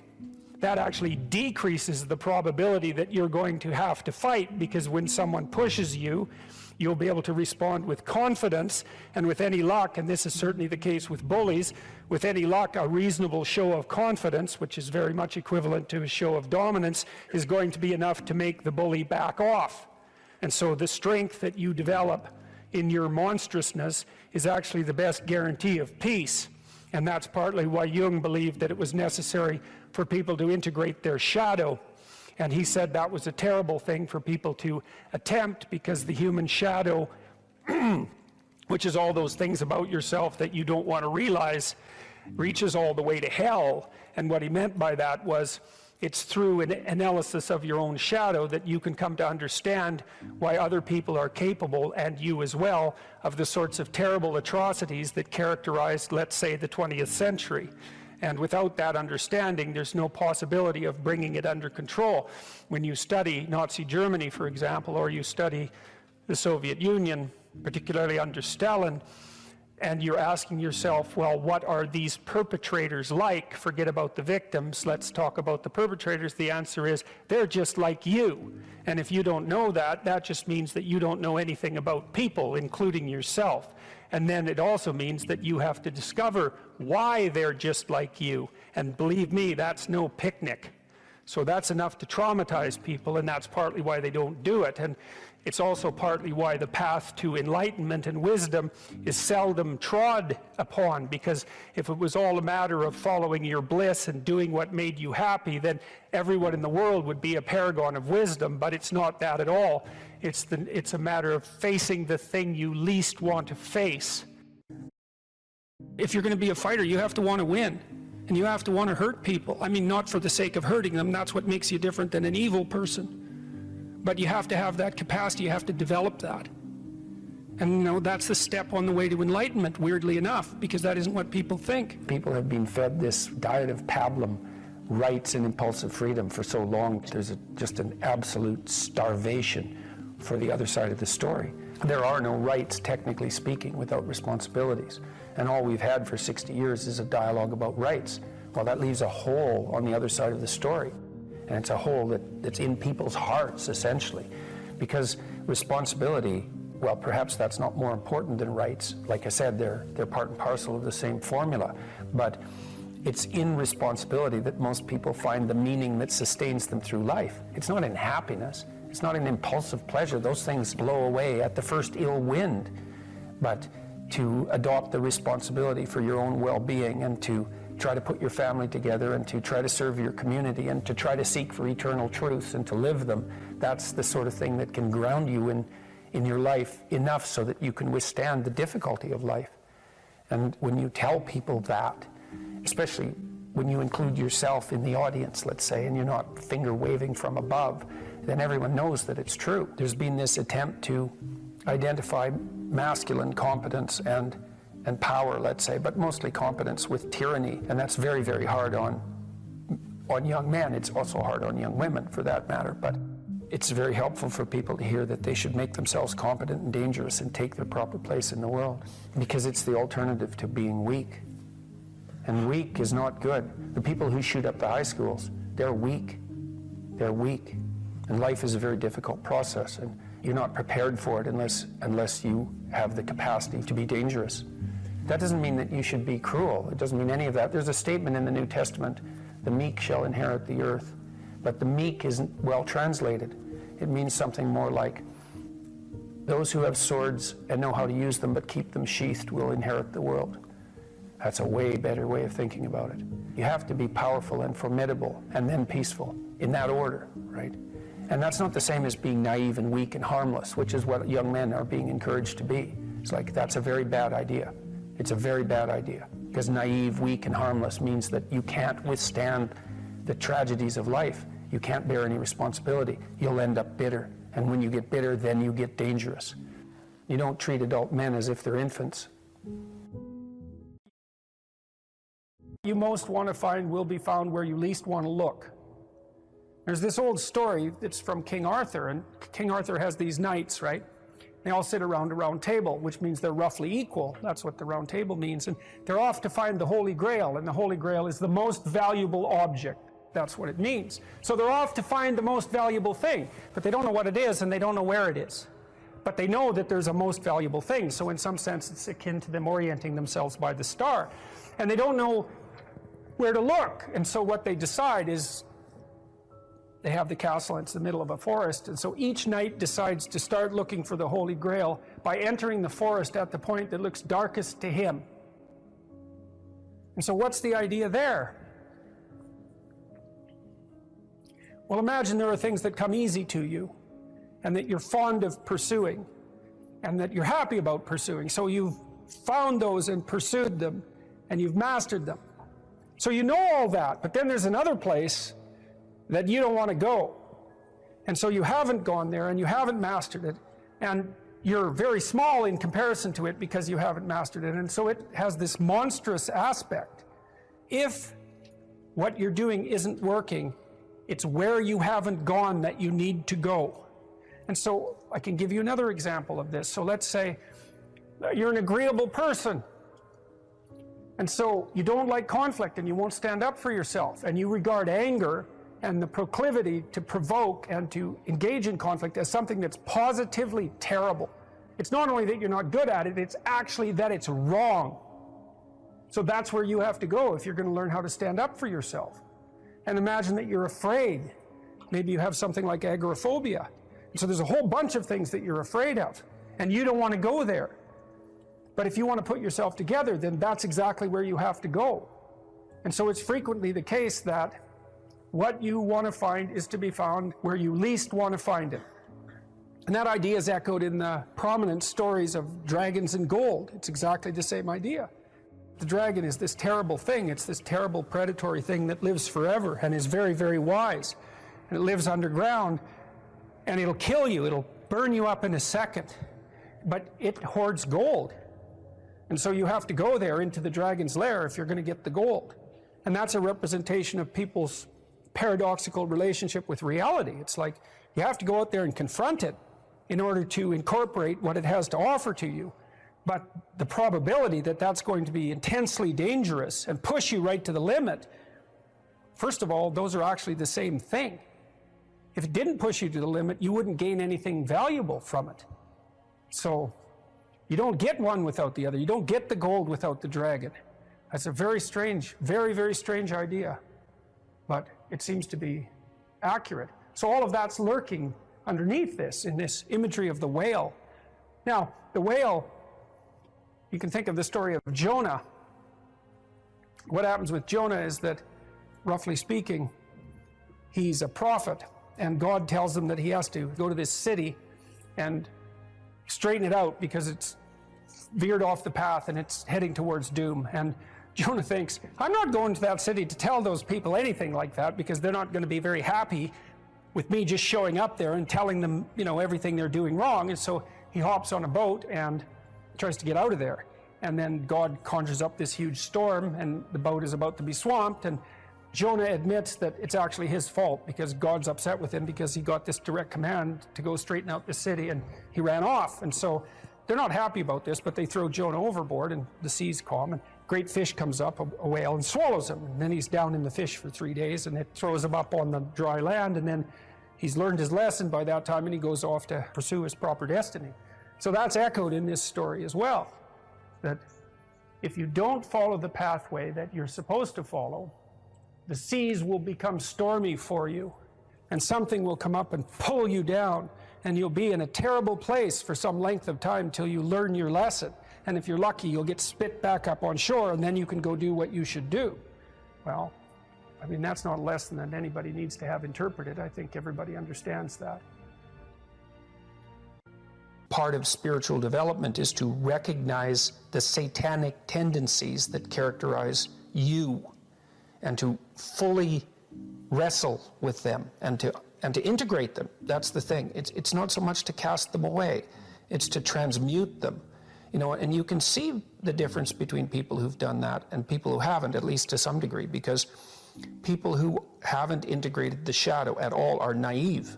that actually decreases the probability that you're going to have to fight, because when someone pushes you, you'll be able to respond with confidence, and with any luck, and this is certainly the case with bullies, with any luck, a reasonable show of confidence, which is very much equivalent to a show of dominance, is going to be enough to make the bully back off. And so the strength that you develop in your monstrousness is actually the best guarantee of peace. And that's partly why Jung believed that it was necessary for people to integrate their shadow. And he said that was a terrible thing for people to attempt, because the human shadow, which is all those things about yourself that you don't want to realize, reaches all the way to hell. And what he meant by that was, it's through an analysis of your own shadow that you can come to understand why other people are capable, and you as well, of the sorts of terrible atrocities that characterized, let's say, the 20th century. And without that understanding, there's no possibility of bringing it under control. When you study Nazi Germany, for example, or you study the Soviet Union, particularly under Stalin, and you're asking yourself, well, what are these perpetrators like? Forget about the victims, let's talk about the perpetrators. The answer is, they're just like you. And if you don't know that, that just means that you don't know anything about people, including yourself. And then it also means that you have to discover why they're just like you. And believe me, that's no picnic. So that's enough to traumatize people, and that's partly why they don't do it. And it's also partly why the path to enlightenment and wisdom is seldom trod upon, because if it was all a matter of following your bliss and doing what made you happy, then everyone in the world would be a paragon of wisdom. But it's not that at all. It's a matter of facing the thing you least want to face. If you're going to be a fighter, you have to want to win. And you have to want to hurt people. I mean, not for the sake of hurting them. That's what makes you different than an evil person. But you have to have that capacity. You have to develop that. And you know, that's the step on the way to enlightenment, weirdly enough, because that isn't what people think. People have been fed this diet of pablum, rights and impulsive freedom, for so long. There's just an absolute starvation for the other side of the story. There are no rights, technically speaking, without responsibilities. And all we've had for 60 years is a dialogue about rights. Well, that leaves a hole on the other side of the story. And it's a hole that's in people's hearts, essentially. Because responsibility, well, perhaps that's not more important than rights. Like I said, they're part and parcel of the same formula. But it's in responsibility that most people find the meaning that sustains them through life. It's not in happiness. It's not in impulsive pleasure. Those things blow away at the first ill wind. But to adopt the responsibility for your own well-being, and to try to put your family together, and to try to serve your community, and to try to seek for eternal truths and to live them, that's the sort of thing that can ground you in your life enough so that you can withstand the difficulty of life. And when you tell people that, especially when you include yourself in the audience, let's say, and you're not finger waving from above, then everyone knows that it's true. There's been this attempt to identify masculine competence and power, let's say, but mostly competence with tyranny, and that's very, very hard on young men. It's also hard on young women, for that matter, but it's very helpful for people to hear that they should make themselves competent and dangerous and take their proper place in the world, because it's the alternative to being weak. And weak is not good. The people who shoot up the high schools, they're weak. They're weak. And life is a very difficult process, and you're not prepared for it unless you have the capacity to be dangerous. That doesn't mean that you should be cruel. It doesn't mean any of that. There's a statement in the New Testament, the meek shall inherit the earth. But the meek isn't well translated. It means something more like, those who have swords and know how to use them but keep them sheathed will inherit the world. That's a way better way of thinking about it. You have to be powerful and formidable and then peaceful, in that order, right? And that's not the same as being naive and weak and harmless, which is what young men are being encouraged to be. It's like, that's a very bad idea. It's a very bad idea. Because naive, weak, and harmless means that you can't withstand the tragedies of life. You can't bear any responsibility. You'll end up bitter. And when you get bitter, then you get dangerous. You don't treat adult men as if they're infants. You most want to find will be found where you least want to look. There's this old story that's from King Arthur, and King Arthur has these knights, right? They all sit around a round table, which means they're roughly equal. That's what the round table means. And they're off to find the Holy Grail, and the Holy Grail is the most valuable object. That's what it means. So they're off to find the most valuable thing, but they don't know what it is, and they don't know where it is. But they know that there's a most valuable thing, so in some sense it's akin to them orienting themselves by the star. And they don't know where to look, and so what they decide is they have the castle, and it's the middle of a forest, and so each knight decides to start looking for the Holy Grail by entering the forest at the point that looks darkest to him. And so what's the idea there? Well, imagine there are things that come easy to you, and that you're fond of pursuing, and that you're happy about pursuing. So you've found those and pursued them, and you've mastered them. So you know all that, but then there's another place that you don't want to go. And so you haven't gone there, and you haven't mastered it, and you're very small in comparison to it because you haven't mastered it, and so it has this monstrous aspect. If what you're doing isn't working, it's where you haven't gone that you need to go. And so I can give you another example of this. So let's say you're an agreeable person, and so you don't like conflict, and you won't stand up for yourself, and you regard anger and the proclivity to provoke and to engage in conflict as something that's positively terrible. It's not only that you're not good at it, it's actually that it's wrong. So that's where you have to go if you're going to learn how to stand up for yourself. And imagine that you're afraid. Maybe you have something like agoraphobia. And so there's a whole bunch of things that you're afraid of, and you don't want to go there. But if you want to put yourself together, then that's exactly where you have to go. And so it's frequently the case that what you want to find is to be found where you least want to find it. And that idea is echoed in the prominent stories of dragons and gold. It's exactly the same idea. The dragon is this terrible thing. It's this terrible predatory thing that lives forever and is very, very wise. And it lives underground, and it'll kill you. It'll burn you up in a second. But it hoards gold. And so you have to go there into the dragon's lair if you're going to get the gold. And that's a representation of people's paradoxical relationship with reality. It's like you have to go out there and confront it in order to incorporate what it has to offer to you. But the probability that that's going to be intensely dangerous and push you right to the limit, first of all, those are actually the same thing. If it didn't push you to the limit, you wouldn't gain anything valuable from it. So you don't get one without the other. You don't get the gold without the dragon. That's a very strange, very, very strange idea. But it seems to be accurate. So all of that's lurking underneath this, in this imagery of the whale. Now, the whale, you can think of the story of Jonah. What happens with Jonah is that, roughly speaking, he's a prophet, and God tells him that he has to go to this city and straighten it out because it's veered off the path and it's heading towards doom. And Jonah thinks, I'm not going to that city to tell those people anything like that because they're not going to be very happy with me just showing up there and telling them, everything they're doing wrong. And so he hops on a boat and tries to get out of there. And then God conjures up this huge storm, and the boat is about to be swamped. And Jonah admits that it's actually his fault because God's upset with him because he got this direct command to go straighten out the city, and he ran off. And so they're not happy about this, but they throw Jonah overboard, and the seas calm, and great fish comes up, a whale, and swallows him. And then he's down in the fish for 3 days, and it throws him up on the dry land, and then he's learned his lesson by that time, and he goes off to pursue his proper destiny. So that's echoed in this story as well, that if you don't follow the pathway that you're supposed to follow, the seas will become stormy for you, and something will come up and pull you down, and you'll be in a terrible place for some length of time till you learn your lesson. And if you're lucky, you'll get spit back up on shore, and then you can go do what you should do. Well, that's not a lesson that anybody needs to have interpreted. I think everybody understands that. part of spiritual development is to recognize the satanic tendencies that characterize you and to fully wrestle with them and to integrate them. That's the thing. It's not so much to cast them away, it's to transmute them. You know, and you can see the difference between people who've done that and people who haven't, at least to some degree, because people who haven't integrated the shadow at all are naive.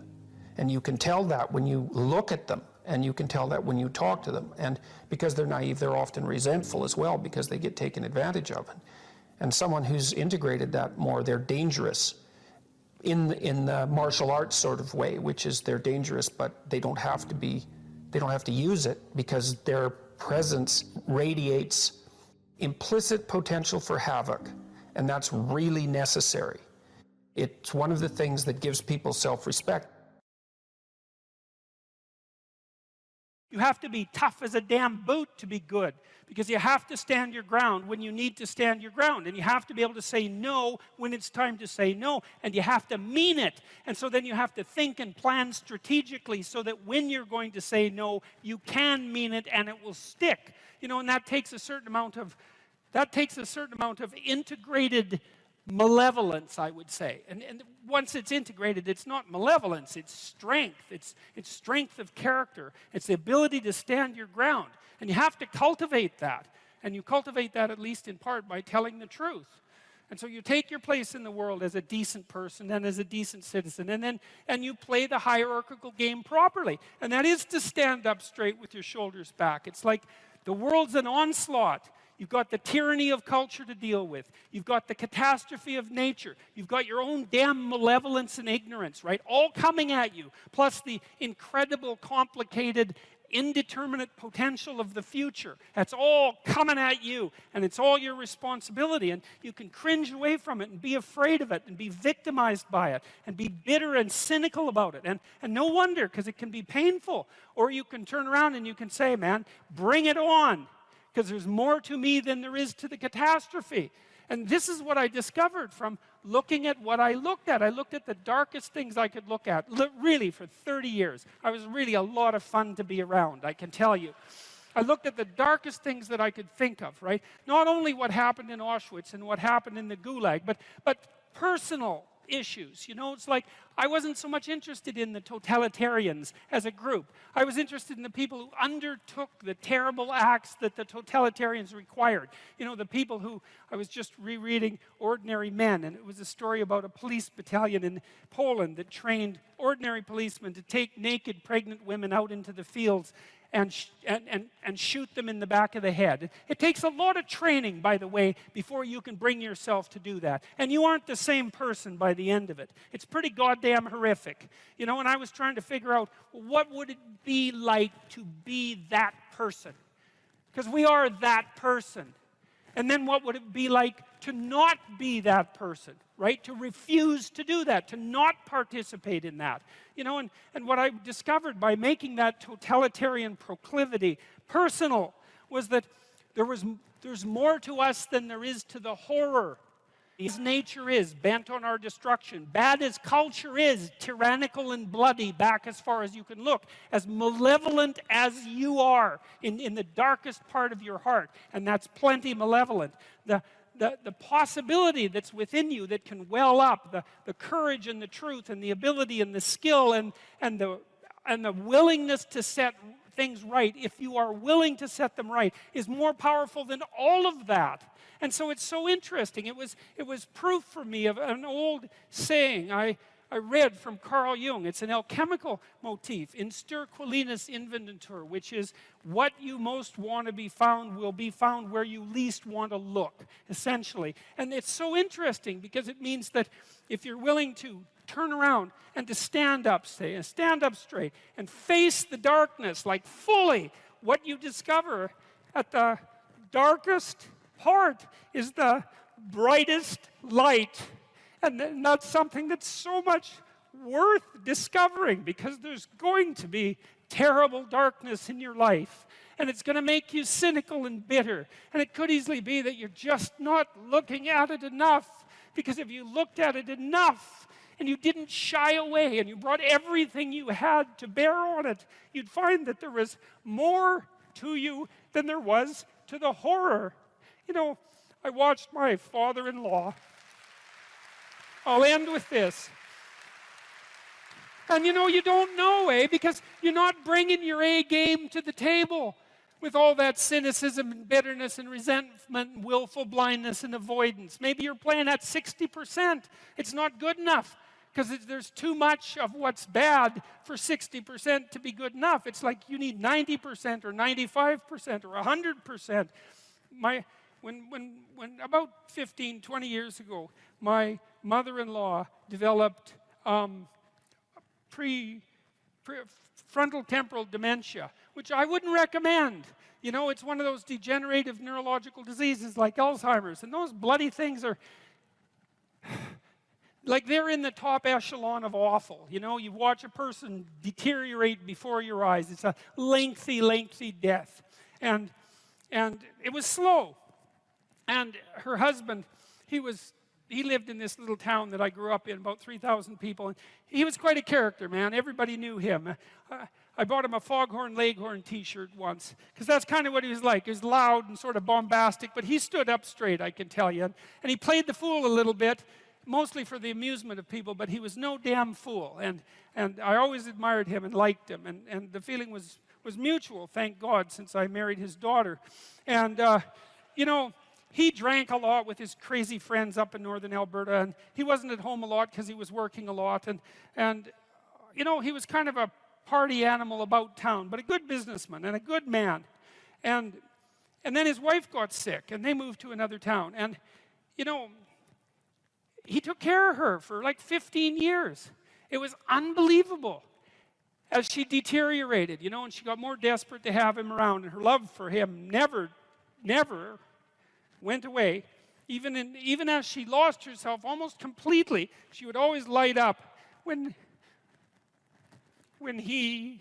And you can tell that when you look at them, and you can tell that when you talk to them. And because they're naive, they're often resentful as well because they get taken advantage of. And someone who's integrated that more, they're dangerous in the martial arts sort of way, which is they're dangerous, but they don't have to use it because their presence radiates implicit potential for havoc, and that's really necessary. It's one of the things that gives people self-respect. You have to be tough as a damn boot to be good, because you have to stand your ground when you need to stand your ground, and you have to be able to say no when it's time to say no, and you have to mean it. And so then you have to think and plan strategically so that when you're going to say no, you can mean it and it will stick. You know, and that takes a certain amount of integrated malevolence, I would say. And once it's integrated, it's not malevolence, it's strength. It's strength of character. It's the ability to stand your ground. And you have to cultivate that. And you cultivate that at least in part by telling the truth. And so you take your place in the world as a decent person and as a decent citizen, and you play the hierarchical game properly. And that is to stand up straight with your shoulders back. It's like the world's an onslaught. You've got the tyranny of culture to deal with. You've got the catastrophe of nature. You've got your own damn malevolence and ignorance, right? All coming at you, plus the incredible, complicated, indeterminate potential of the future. That's all coming at you, and it's all your responsibility. And you can cringe away from it and be afraid of it and be victimized by it and be bitter and cynical about it. And no wonder, because it can be painful. Or you can turn around and you can say, man, bring it on, because there's more to me than there is to the catastrophe. And this is what I discovered from looking at what I looked at. I looked at the darkest things I could look at, really, for 30 years. I was really a lot of fun to be around, I can tell you. I looked at the darkest things that I could think of, right? Not only what happened in Auschwitz and what happened in the Gulag, but personal issues. You know, it's like I wasn't so much interested in the totalitarians as a group. I was interested in the people who undertook the terrible acts that the totalitarians required. You know, the people who, I was just rereading Ordinary Men, and it was a story about a police battalion in Poland that trained ordinary policemen to take naked pregnant women out into the fields and shoot them in the back of the head. It takes a lot of training, by the way, before you can bring yourself to do that. And you aren't the same person by the end of it. It's pretty goddamn horrific. You know, and I was trying to figure out, what would it be like to be that person? Because we are that person. And then what would it be like to not be that person, right? To refuse to do that, to not participate in that. You know, and what I discovered by making that totalitarian proclivity personal was that there's more to us than there is to the horror. As nature is bent on our destruction, bad as culture is, tyrannical and bloody back as far as you can look, as malevolent as you are in the darkest part of your heart, and that's plenty malevolent. The possibility that's within you that can well up, the courage and the truth and the ability and the skill and the willingness to set things right, if you are willing to set them right, is more powerful than all of that. And so it's so interesting. It was proof for me of an old saying I read from Carl Jung. It's an alchemical motif, in stir qualinus inventur, which is what you most want to be found will be found where you least want to look, essentially. And it's so interesting because it means that if you're willing to turn around and to stand up straight and face the darkness like fully, what you discover at the darkest part is the brightest light. And that's something that's so much worth discovering, because there's going to be terrible darkness in your life. And it's going to make you cynical and bitter. And it could easily be that you're just not looking at it enough. Because if you looked at it enough, and you didn't shy away, and you brought everything you had to bear on it, you'd find that there was more to you than there was to the horror. You know, I watched my father-in-law. I'll end with this. And you know, you don't know, because you're not bringing your A game to the table with all that cynicism and bitterness and resentment and willful blindness and avoidance. Maybe you're playing at 60%. It's not good enough because there's too much of what's bad for 60% to be good enough. It's like you need 90% or 95% or 100%. When about 15, 20 years ago, my mother-in-law developed frontal temporal dementia, which I wouldn't recommend. You know, it's one of those degenerative neurological diseases like Alzheimer's, and those bloody things are like they're in the top echelon of awful. You know, you watch a person deteriorate before your eyes. It's a lengthy, lengthy death. And it was slow. And her husband, he lived in this little town that I grew up in, about 3,000 people. And he was quite a character, man. Everybody knew him. I bought him a Foghorn Leghorn t-shirt once, because that's kind of what he was like. He was loud and sort of bombastic, but he stood up straight, I can tell you. And he played the fool a little bit, mostly for the amusement of people, but he was no damn fool. And I always admired him and liked him. And the feeling was mutual, thank God, since I married his daughter. And, you know, he drank a lot with his crazy friends up in northern Alberta, and he wasn't at home a lot because he was working a lot. And you know, he was kind of a party animal about town, but a good businessman and a good man. And then his wife got sick, and they moved to another town. And, you know, he took care of her for like 15 years. It was unbelievable as she deteriorated, you know, and she got more desperate to have him around, and her love for him never went away. Even as she lost herself almost completely, she would always light up when he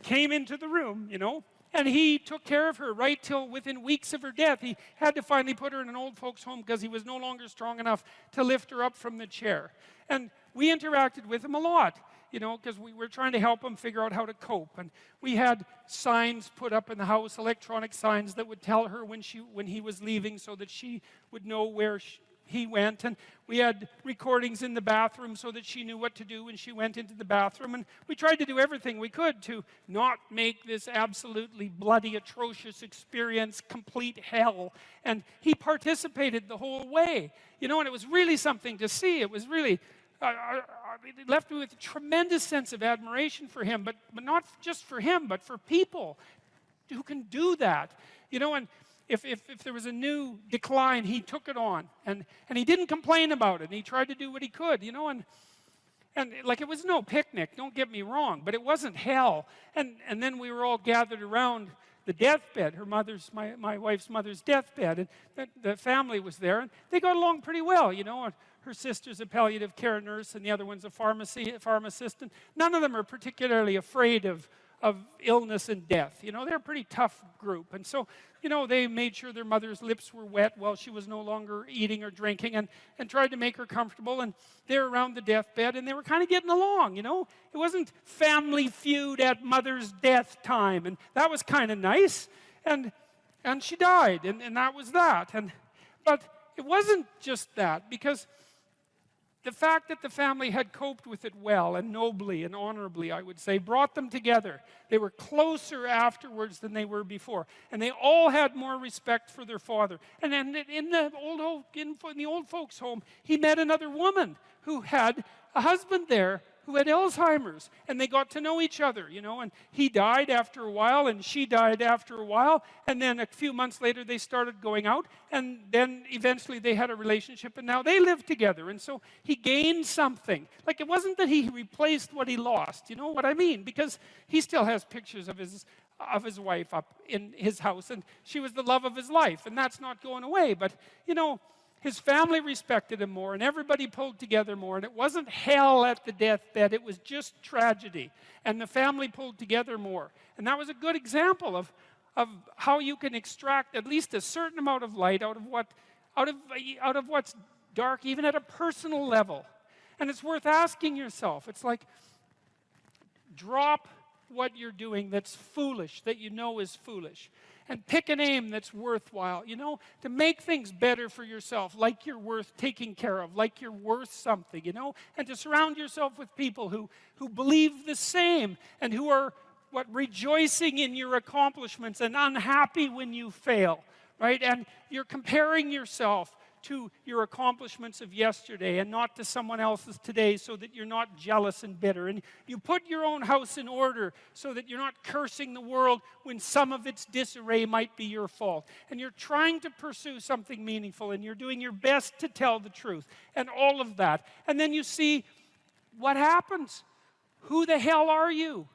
came into the room, you know. And he took care of her right till within weeks of her death. He had to finally put her in an old folks' home because he was no longer strong enough to lift her up from the chair. And we interacted with him a lot, you know, because we were trying to help him figure out how to cope. And we had signs put up in the house, electronic signs that would tell her when he was leaving so that she would know where he went. And we had recordings in the bathroom so that she knew what to do when she went into the bathroom. And we tried to do everything we could to not make this absolutely bloody, atrocious experience complete hell. And he participated the whole way, you know, and it was really something to see. It was really it left me with a tremendous sense of admiration for him, but not just for him, but for people who can do that, you know. And if there was a new decline, he took it on, and he didn't complain about it, and he tried to do what he could, you know. And like, it was no picnic, don't get me wrong, but it wasn't hell. And then we were all gathered around the deathbed, my wife's mother's deathbed, and the family was there, and they got along pretty well, you know. And her sister's a palliative care nurse, and the other one's a pharmacist, and none of them are particularly afraid of illness and death. You know, they're a pretty tough group. And so, you know, they made sure their mother's lips were wet while she was no longer eating or drinking, and tried to make her comfortable. And they were around the deathbed, and they were kind of getting along, you know. It wasn't Family Feud at mother's death time, and that was kind of nice. And she died, and that was that. But it wasn't just that, because the fact that the family had coped with it well and nobly and honorably, I would say, brought them together. They were closer afterwards than they were before. And they all had more respect for their father. And then in the old folks' home, he met another woman who had a husband there who had Alzheimer's. And they got to know each other, you know. And he died after a while, and she died after a while. And then a few months later, they started going out. And then eventually they had a relationship, and now they live together. And so he gained something. Like, it wasn't that he replaced what he lost, you know what I mean? Because he still has pictures of his wife up in his house, and she was the love of his life, and that's not going away. But, you know, his family respected him more, and everybody pulled together more, and it wasn't hell at the deathbed, it was just tragedy, and the family pulled together more. And that was a good example of how you can extract at least a certain amount of light out of what's dark, even at a personal level. And it's worth asking yourself. It's like, drop what you're doing that's foolish, that you know is foolish, and pick an aim that's worthwhile, to make things better for yourself, like you're worth taking care of, like you're worth something, and to surround yourself with people who believe the same and who are rejoicing in your accomplishments and unhappy when you fail, right? And you're comparing yourself to your accomplishments of yesterday and not to someone else's today, so that you're not jealous and bitter. And you put your own house in order so that you're not cursing the world when some of its disarray might be your fault. And you're trying to pursue something meaningful, and you're doing your best to tell the truth and all of that. And then you see what happens. Who the hell are you?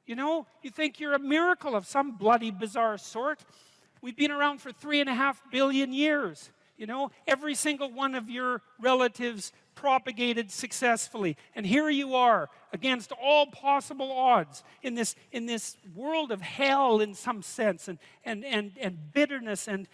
You think you're a miracle of some bloody bizarre sort. We've been around for 3.5 billion years. Every single one of your relatives propagated successfully. And here you are, against all possible odds, in this world of hell in some sense, and bitterness and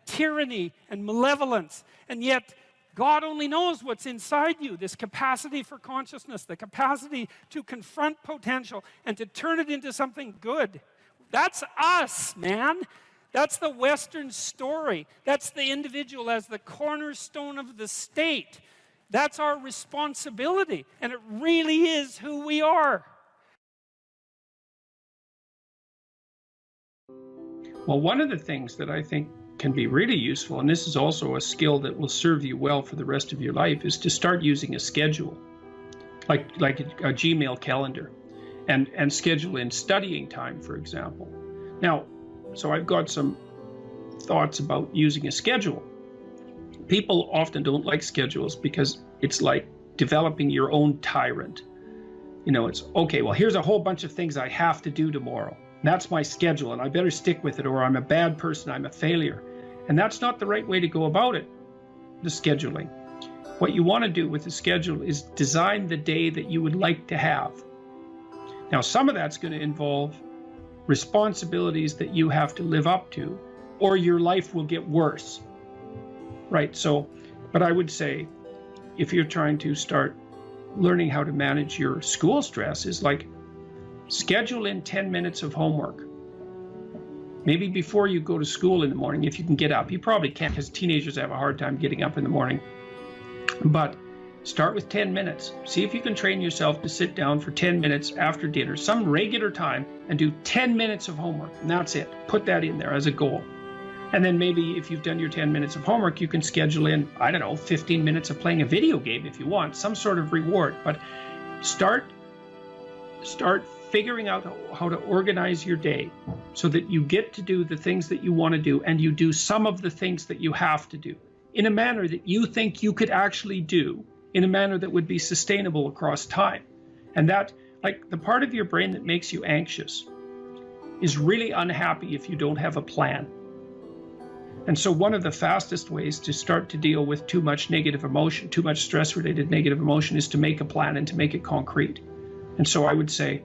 tyranny and malevolence. And yet, God only knows what's inside you, this capacity for consciousness, the capacity to confront potential and to turn it into something good. That's us, man. That's the Western story. That's the individual as the cornerstone of the state. That's our responsibility, and it really is who we are. Well, one of the things that I think can be really useful, and this is also a skill that will serve you well for the rest of your life, is to start using a schedule, like a Gmail calendar, and schedule in studying time, for example. Now, so I've got some thoughts about using a schedule. People often don't like schedules because it's like developing your own tyrant. It's, okay, well, here's a whole bunch of things I have to do tomorrow. That's my schedule, and I better stick with it, or I'm a bad person, I'm a failure. And that's not the right way to go about it, the scheduling. What you want to do with the schedule is design the day that you would like to have. Now, some of that's going to involve responsibilities that you have to live up to, or your life will get worse, right? So, but I would say, if you're trying to start learning how to manage your school stress, is like, schedule in 10 minutes of homework. Maybe before you go to school in the morning, if you can get up. You probably can't, because teenagers have a hard time getting up in the morning. But start with 10 minutes. See if you can train yourself to sit down for 10 minutes after dinner, some regular time, and do 10 minutes of homework. And that's it. Put that in there as a goal. And then maybe if you've done your 10 minutes of homework, you can schedule in, 15 minutes of playing a video game if you want, some sort of reward. But start figuring out how to organize your day so that you get to do the things that you want to do, and you do some of the things that you have to do in a manner that you think you could actually do, in a manner that would be sustainable across time. And that, like, the part of your brain that makes you anxious is really unhappy if you don't have a plan. And so one of the fastest ways to start to deal with too much negative emotion, too much stress-related negative emotion, is to make a plan and to make it concrete. And so I would say,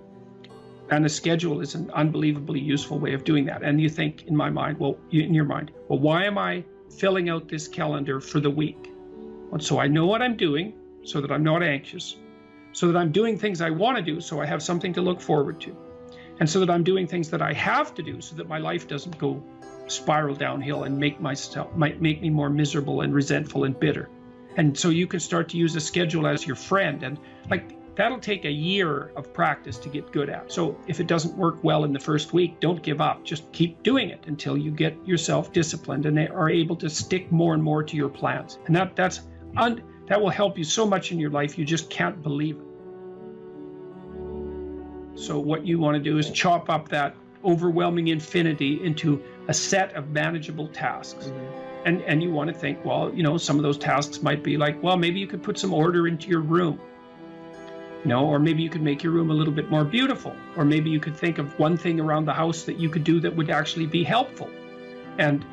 and a schedule is an unbelievably useful way of doing that. And you think, in your mind, why am I filling out this calendar for the week? And so I know what I'm doing so that I'm not anxious, so that I'm doing things I want to do so I have something to look forward to, and so that I'm doing things that I have to do so that my life doesn't go spiral downhill and make me more miserable and resentful and bitter. And so you can start to use a schedule as your friend, and that'll take a year of practice to get good at. So if it doesn't work well in the first week, don't give up. Just keep doing it until you get yourself disciplined and are able to stick more and more to your plans. And that will help you so much in your life, you just can't believe it. So what you want to do is chop up that overwhelming infinity into a set of manageable tasks. Mm-hmm. And you want to think, some of those tasks might be like, maybe you could put some order into your room. Or maybe you could make your room a little bit more beautiful. Or maybe you could think of one thing around the house that you could do that would actually be helpful. And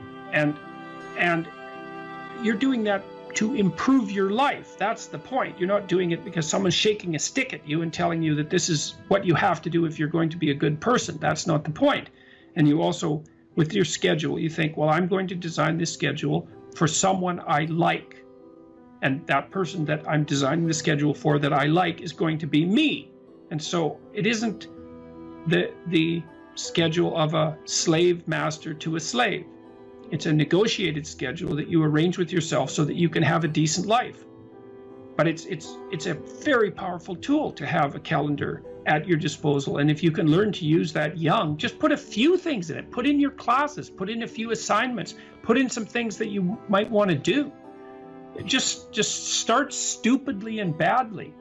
you're doing that to improve your life. That's the point. You're not doing it because someone's shaking a stick at you and telling you that this is what you have to do if you're going to be a good person. That's not the point. And you also, with your schedule, you think, I'm going to design this schedule for someone I like. And that person that I'm designing the schedule for that I like is going to be me. And so it isn't the schedule of a slave master to a slave. It's a negotiated schedule that you arrange with yourself so that you can have a decent life. But it's a very powerful tool to have a calendar at your disposal. And if you can learn to use that young, just put a few things in it. Put in your classes, put in a few assignments, put in some things that you might want to do. Just start stupidly and badly,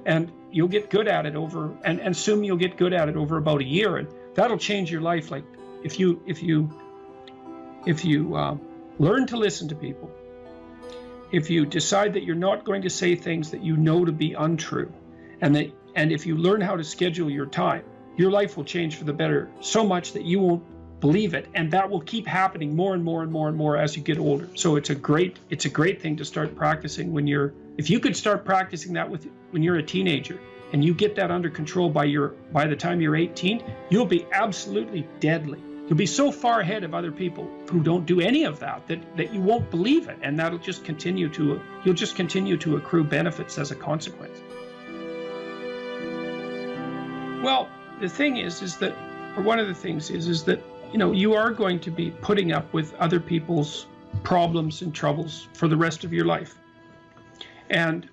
and you'll get good at it and assume you'll get good at it over about a year, and that'll change your life. Like if you learn to listen to people, if you decide that you're not going to say things that you know to be untrue, and if you learn how to schedule your time, your life will change for the better so much that you won't believe it, and that will keep happening more and more and more and more as you get older. So it's a great thing to start practicing if you could start practicing that when you're a teenager, and you get that under control by the time you're 18, you'll be absolutely deadly. You'll be so far ahead of other people who don't do any of that you won't believe it, and that'll just continue to accrue benefits as a consequence. Well, the thing is that, or one of the things is that, you are going to be putting up with other people's problems and troubles for the rest of your life. And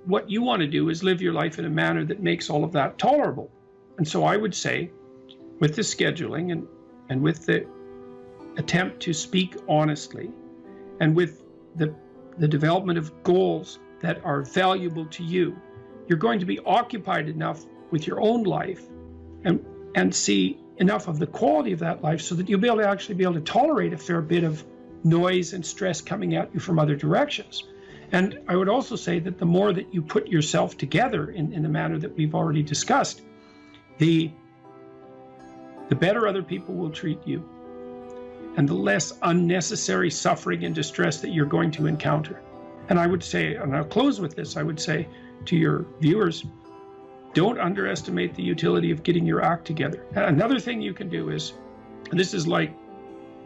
what you want to do is live your life in a manner that makes all of that tolerable. And so I would say, with the scheduling and with the attempt to speak honestly, and with the development of goals that are valuable to you, you're going to be occupied enough with your own life and see enough of the quality of that life so that you'll be able to tolerate a fair bit of noise and stress coming at you from other directions. And I would also say that the more that you put yourself together in the manner that we've already discussed, the better other people will treat you, and the less unnecessary suffering and distress that you're going to encounter. And I would say, and I'll close with this, I would say to your viewers, don't underestimate the utility of getting your act together. Another thing you can do is, and this is like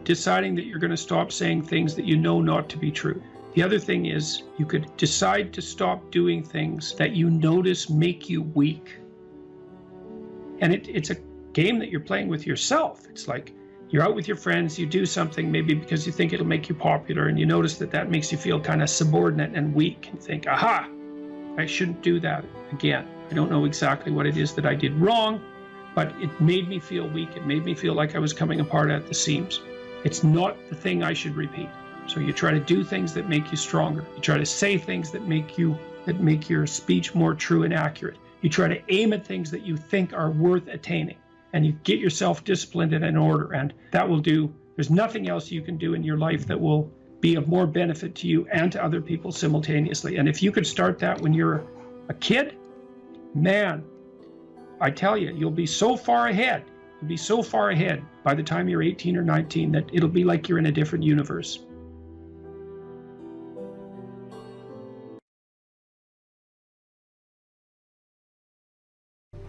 deciding that you're going to stop saying things that you know not to be true. The other thing is, you could decide to stop doing things that you notice make you weak. And it's a game that you're playing with yourself. It's like you're out with your friends, you do something maybe because you think it'll make you popular, and you notice that makes you feel kind of subordinate and weak, and think, aha, I shouldn't do that again. I don't know exactly what it is that I did wrong, but it made me feel weak. It made me feel like I was coming apart at the seams. It's not the thing I should repeat. So you try to do things that make you stronger. You try to say things that make your speech more true and accurate. You try to aim at things that you think are worth attaining, and you get yourself disciplined and in order, and that will do. There's nothing else you can do in your life that will be of more benefit to you and to other people simultaneously. And if you could start that when you're a kid, man, I tell you, you'll be so far ahead. You'll be so far ahead by the time you're 18 or 19 that it'll be like you're in a different universe.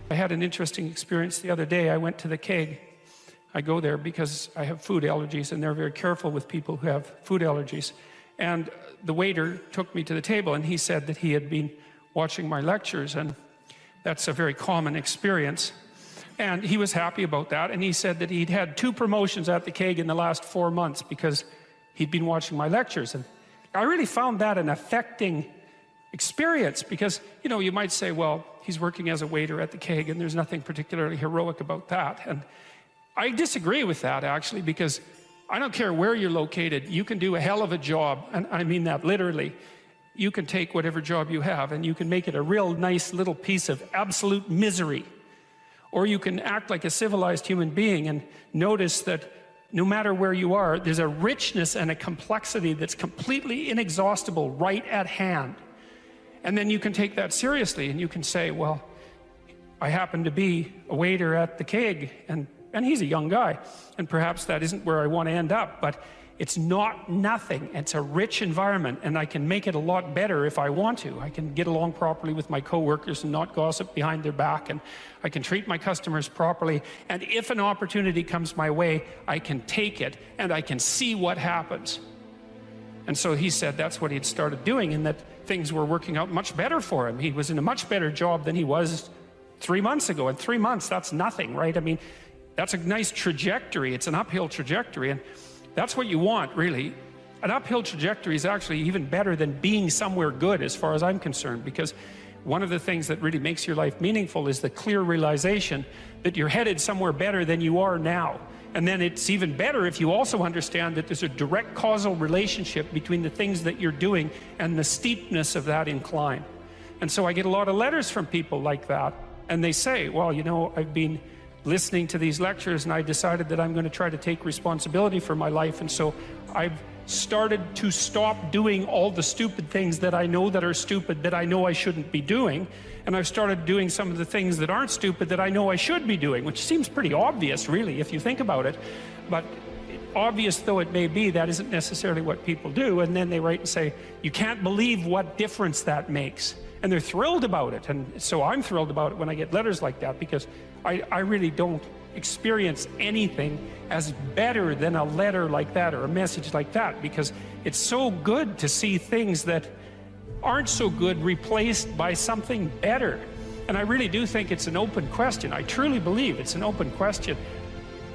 I had an interesting experience the other day. I went to the keg. I go there because I have food allergies, and they're very careful with people who have food allergies. And the waiter took me to the table, and he said that he had been watching my lectures, and that's a very common experience. And he was happy about that, and he said that he'd had 2 promotions at the keg in the last 4 months because he'd been watching my lectures. And I really found that an affecting experience, because, you might say, well, he's working as a waiter at the keg, and there's nothing particularly heroic about that. And I disagree with that, actually, because I don't care where you're located, you can do a hell of a job, and I mean that literally. You can take whatever job you have, and you can make it a real nice little piece of absolute misery. Or you can act like a civilized human being and notice that no matter where you are, there's a richness and a complexity that's completely inexhaustible right at hand. And then you can take that seriously, and you can say, well, I happen to be a waiter at the keg, and he's a young guy, and perhaps that isn't where I want to end up, but it's not nothing. It's a rich environment, and I can make it a lot better if I want to. I can get along properly with my coworkers and not gossip behind their back, and I can treat my customers properly, and if an opportunity comes my way, I can take it, and I can see what happens. And so he said that's what he'd started doing, and that things were working out much better for him. He was in a much better job than he was 3 months ago. In 3 months, that's nothing, right? I mean, that's a nice trajectory. It's an uphill trajectory, and that's what you want, really. An uphill trajectory is actually even better than being somewhere good, as far as I'm concerned, because one of the things that really makes your life meaningful is the clear realization that you're headed somewhere better than you are now. And then it's even better if you also understand that there's a direct causal relationship between the things that you're doing and the steepness of that incline. And so I get a lot of letters from people like that, and they say, well, you know, I've been listening to these lectures and I decided that I'm going to try to take responsibility for my life, and so I've started to stop doing all the stupid things that I know that are stupid, that I know I shouldn't be doing, and I've started doing some of the things that aren't stupid that I know I should be doing, which seems pretty obvious, really, if you think about it. But obvious though it may be, that isn't necessarily what people do. And then they write and say, you can't believe what difference that makes. And they're thrilled about it. And so I'm thrilled about it when I get letters like that, because I really don't experience anything as better than a letter like that or a message like that, because it's so good to see things that aren't so good replaced by something better. And I really do think it's an open question. I truly believe it's an open question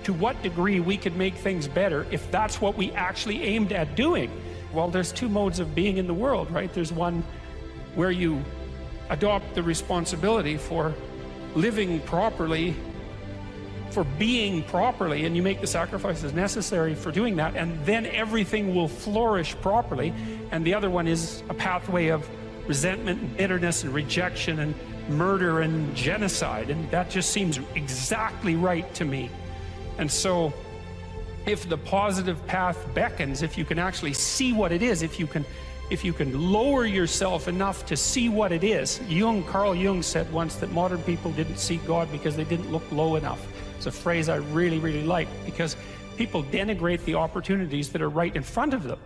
to what degree we could make things better if that's what we actually aimed at doing. Well, there's two modes of being in the world, right? There's one where you adopt the responsibility for living properly, for being properly, and you make the sacrifices necessary for doing that, and then everything will flourish properly. And the other one is a pathway of resentment and bitterness and rejection and murder and genocide, and that just seems exactly right to me. And so if the positive path beckons, if you can actually see what it is, if you can lower yourself enough to see what it is. Carl Jung said once that modern people didn't see God because they didn't look low enough. It's a phrase I really, really like, because people denigrate the opportunities that are right in front of them.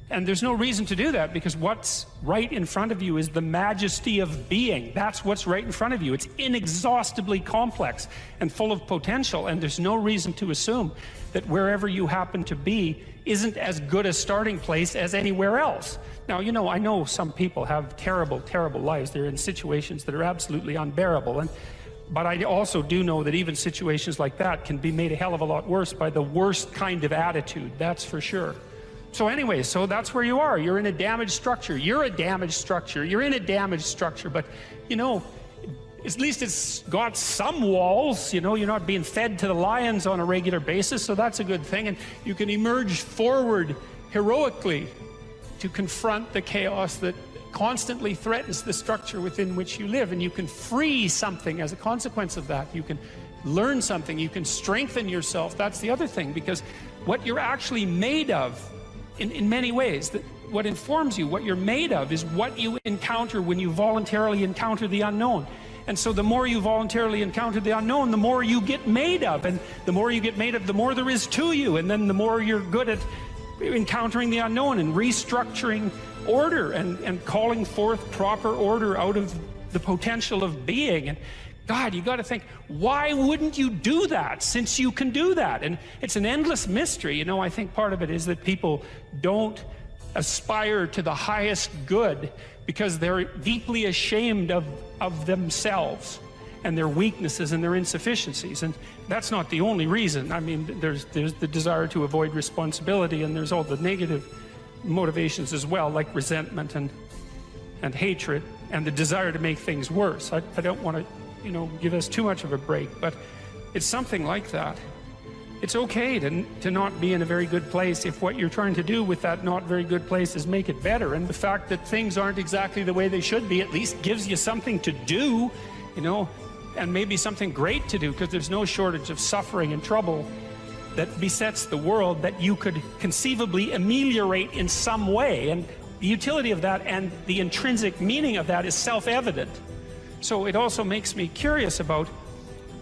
And there's no reason to do that, because what's right in front of you is the majesty of being. That's what's right in front of you. It's inexhaustibly complex and full of potential, and there's no reason to assume that wherever you happen to be isn't as good a starting place as anywhere else. Now, you know, I know some people have terrible, terrible lives. They're in situations that are absolutely unbearable, but I also do know that even situations like that can be made a hell of a lot worse by the worst kind of attitude, that's for sure. So anyway, so that's where you are. You're in a damaged structure. You're a damaged structure. You're in a damaged structure, but, you know, at least it's got some walls. You know, you're not being fed to the lions on a regular basis, so that's a good thing. And you can emerge forward heroically to confront the chaos that constantly threatens the structure within which you live, and you can free something as a consequence of that. You can learn something, you can strengthen yourself. That's the other thing, because what you're actually made of, in many ways, that what informs you, what you're made of, is what you encounter when you voluntarily encounter the unknown. And so the more you voluntarily encounter the unknown, the more you get made of, and the more you get made of, the more there is to you, and then the more you're good at encountering the unknown and restructuring order and calling forth proper order out of the potential of being. And God, you got to think, why wouldn't you do that, since you can do that? And it's an endless mystery. You know, I think part of it is that people don't aspire to the highest good because they're deeply ashamed of themselves and their weaknesses and their insufficiencies. And that's not the only reason. I mean, there's the desire to avoid responsibility, and there's all the negative motivations as well, like resentment and hatred and the desire to make things worse. I don't want to, you know, give us too much of a break, but it's something like that. It's okay to not be in a very good place if what you're trying to do with that not very good place is make it better. And the fact that things aren't exactly the way they should be at least gives you something to do, you know, and maybe something great to do, because there's no shortage of suffering and trouble that besets the world that you could conceivably ameliorate in some way. And the utility of that and the intrinsic meaning of that is self-evident. So it also makes me curious about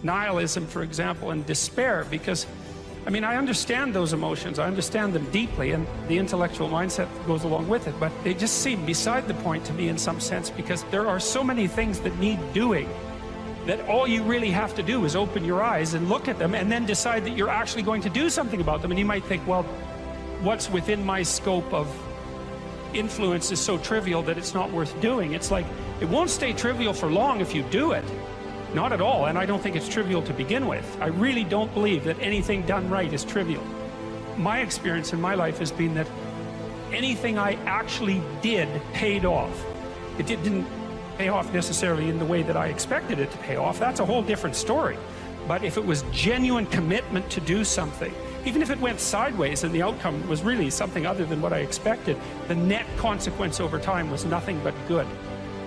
nihilism, for example, and despair, because, I mean, I understand those emotions, I understand them deeply, and the intellectual mindset that goes along with it, but they just seem beside the point to me in some sense, because there are so many things that need doing that all you really have to do is open your eyes and look at them and then decide that you're actually going to do something about them. And you might think, well, what's within my scope of influence is so trivial that it's not worth doing. It's like, it won't stay trivial for long if you do it. Not at all, and I don't think it's trivial to begin with. I really don't believe that anything done right is trivial. My experience in my life has been that anything I actually did paid off. It didn't pay off necessarily in the way that I expected it to pay off. That's a whole different story. But if it was genuine commitment to do something, even if it went sideways and the outcome was really something other than what I expected, the net consequence over time was nothing but good.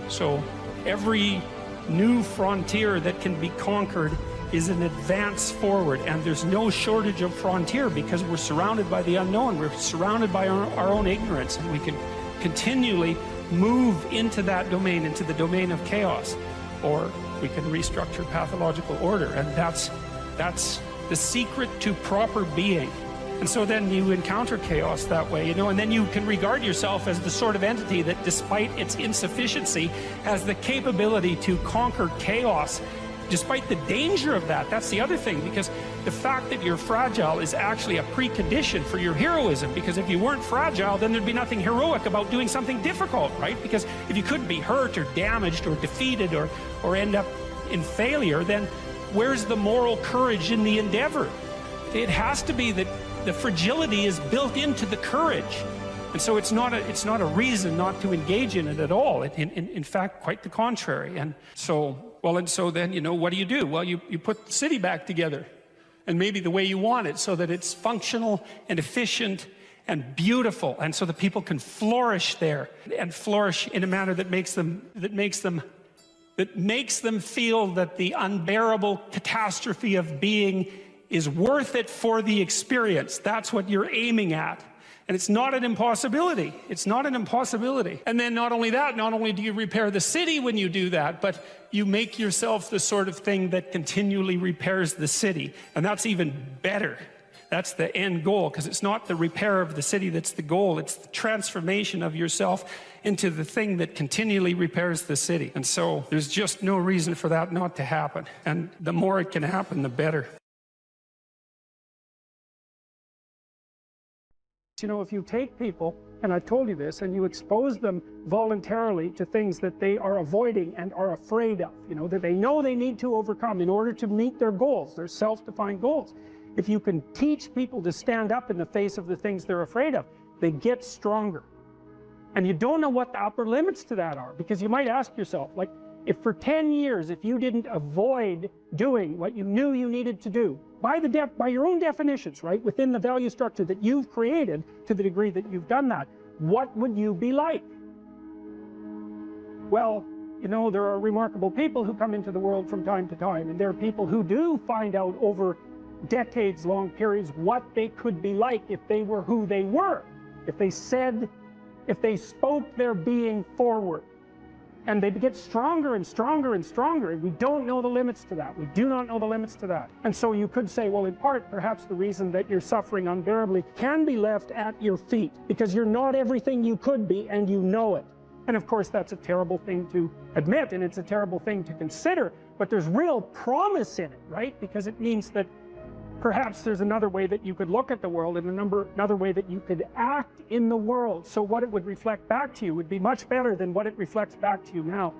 So every new frontier that can be conquered is an advance forward, and there's no shortage of frontier because we're surrounded by the unknown. We're surrounded by our own ignorance, and we can continually move into that domain, into the domain of chaos, or we can restructure pathological order, and that's the secret to proper being. And so then you encounter chaos that way, you know, and then you can regard yourself as the sort of entity that, despite its insufficiency, has the capability to conquer chaos, despite the danger of that. That's the other thing, because the fact that you're fragile is actually a precondition for your heroism, because if you weren't fragile, then there'd be nothing heroic about doing something difficult, right? Because if you couldn't be hurt or damaged or defeated or end up in failure, then where's the moral courage in the endeavor? It has to be that the fragility is built into the courage. And so it's not a reason not to engage in it at all. In fact, quite the contrary. And so then, you know, what do? Well, you put the city back together, and maybe the way you want it, so that it's functional and efficient and beautiful, and so that people can flourish there, and flourish in a manner that makes them feel that the unbearable catastrophe of being is worth it for the experience. That's what you're aiming at. And it's not an impossibility. It's not an impossibility. And then not only that, not only do you repair the city when you do that, but you make yourself the sort of thing that continually repairs the city. And that's even better. That's the end goal, because it's not the repair of the city that's the goal. It's the transformation of yourself into the thing that continually repairs the city. And so there's just no reason for that not to happen. And the more it can happen, the better. You know, if you take people, and I told you this, and you expose them voluntarily to things that they are avoiding and are afraid of, you know, that they know they need to overcome in order to meet their goals, their self-defined goals. If you can teach people to stand up in the face of the things they're afraid of, they get stronger. And you don't know what the upper limits to that are, because you might ask yourself, like, if for 10 years, if you didn't avoid doing what you knew you needed to do, by your own definitions, right, within the value structure that you've created, to the degree that you've done that, what would you be like? Well, you know, there are remarkable people who come into the world from time to time, and there are people who do find out over decades-long periods what they could be like if they were who they were, if they spoke their being forward. And they get stronger and stronger and stronger, and we don't know the limits to that. We do not know the limits to that. And so you could say, well, in part, perhaps the reason that you're suffering unbearably can be left at your feet, because you're not everything you could be, and you know it. And of course, that's a terrible thing to admit, and it's a terrible thing to consider, but there's real promise in it, right? Because it means that perhaps there's another way that you could look at the world, and another way that you could act in the world, so what it would reflect back to you would be much better than what it reflects back to you now.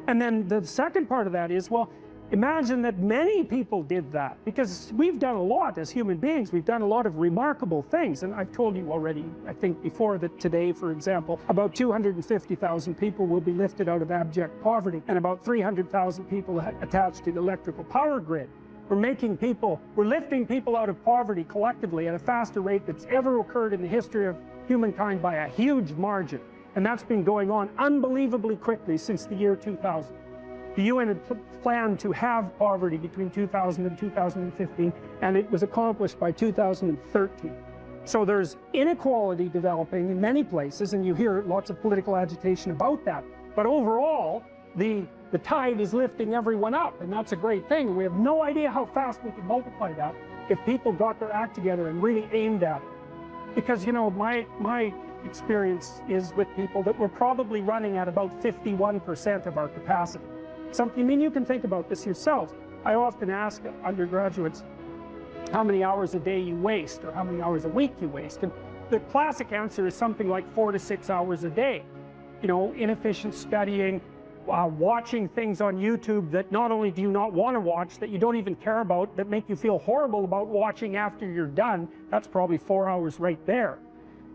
And then the second part of that is, well, imagine that many people did that, because we've done a lot as human beings. We've done a lot of remarkable things, and I've told you already, I think before, that today, for example, about 250,000 people will be lifted out of abject poverty, and about 300,000 people attached to the electrical power grid. We're lifting people out of poverty collectively at a faster rate that's ever occurred in the history of humankind by a huge margin. And that's been going on unbelievably quickly since the year 2000. The UN had planned to have poverty between 2000 and 2015, and it was accomplished by 2013. So there's inequality developing in many places, and you hear lots of political agitation about that. But overall, the tide is lifting everyone up, and that's a great thing. We have no idea how fast we can multiply that if people got their act together and really aimed at it. Because, you know, my experience is with people that we're probably running at about 51% of our capacity. I mean, you can think about this yourself. I often ask undergraduates how many hours a day you waste, or how many hours a week you waste. And the classic answer is something like 4 to 6 hours a day. You know, inefficient studying, watching things on YouTube that not only do you not want to watch, that you don't even care about, that make you feel horrible about watching after you're done. That's probably 4 hours right there.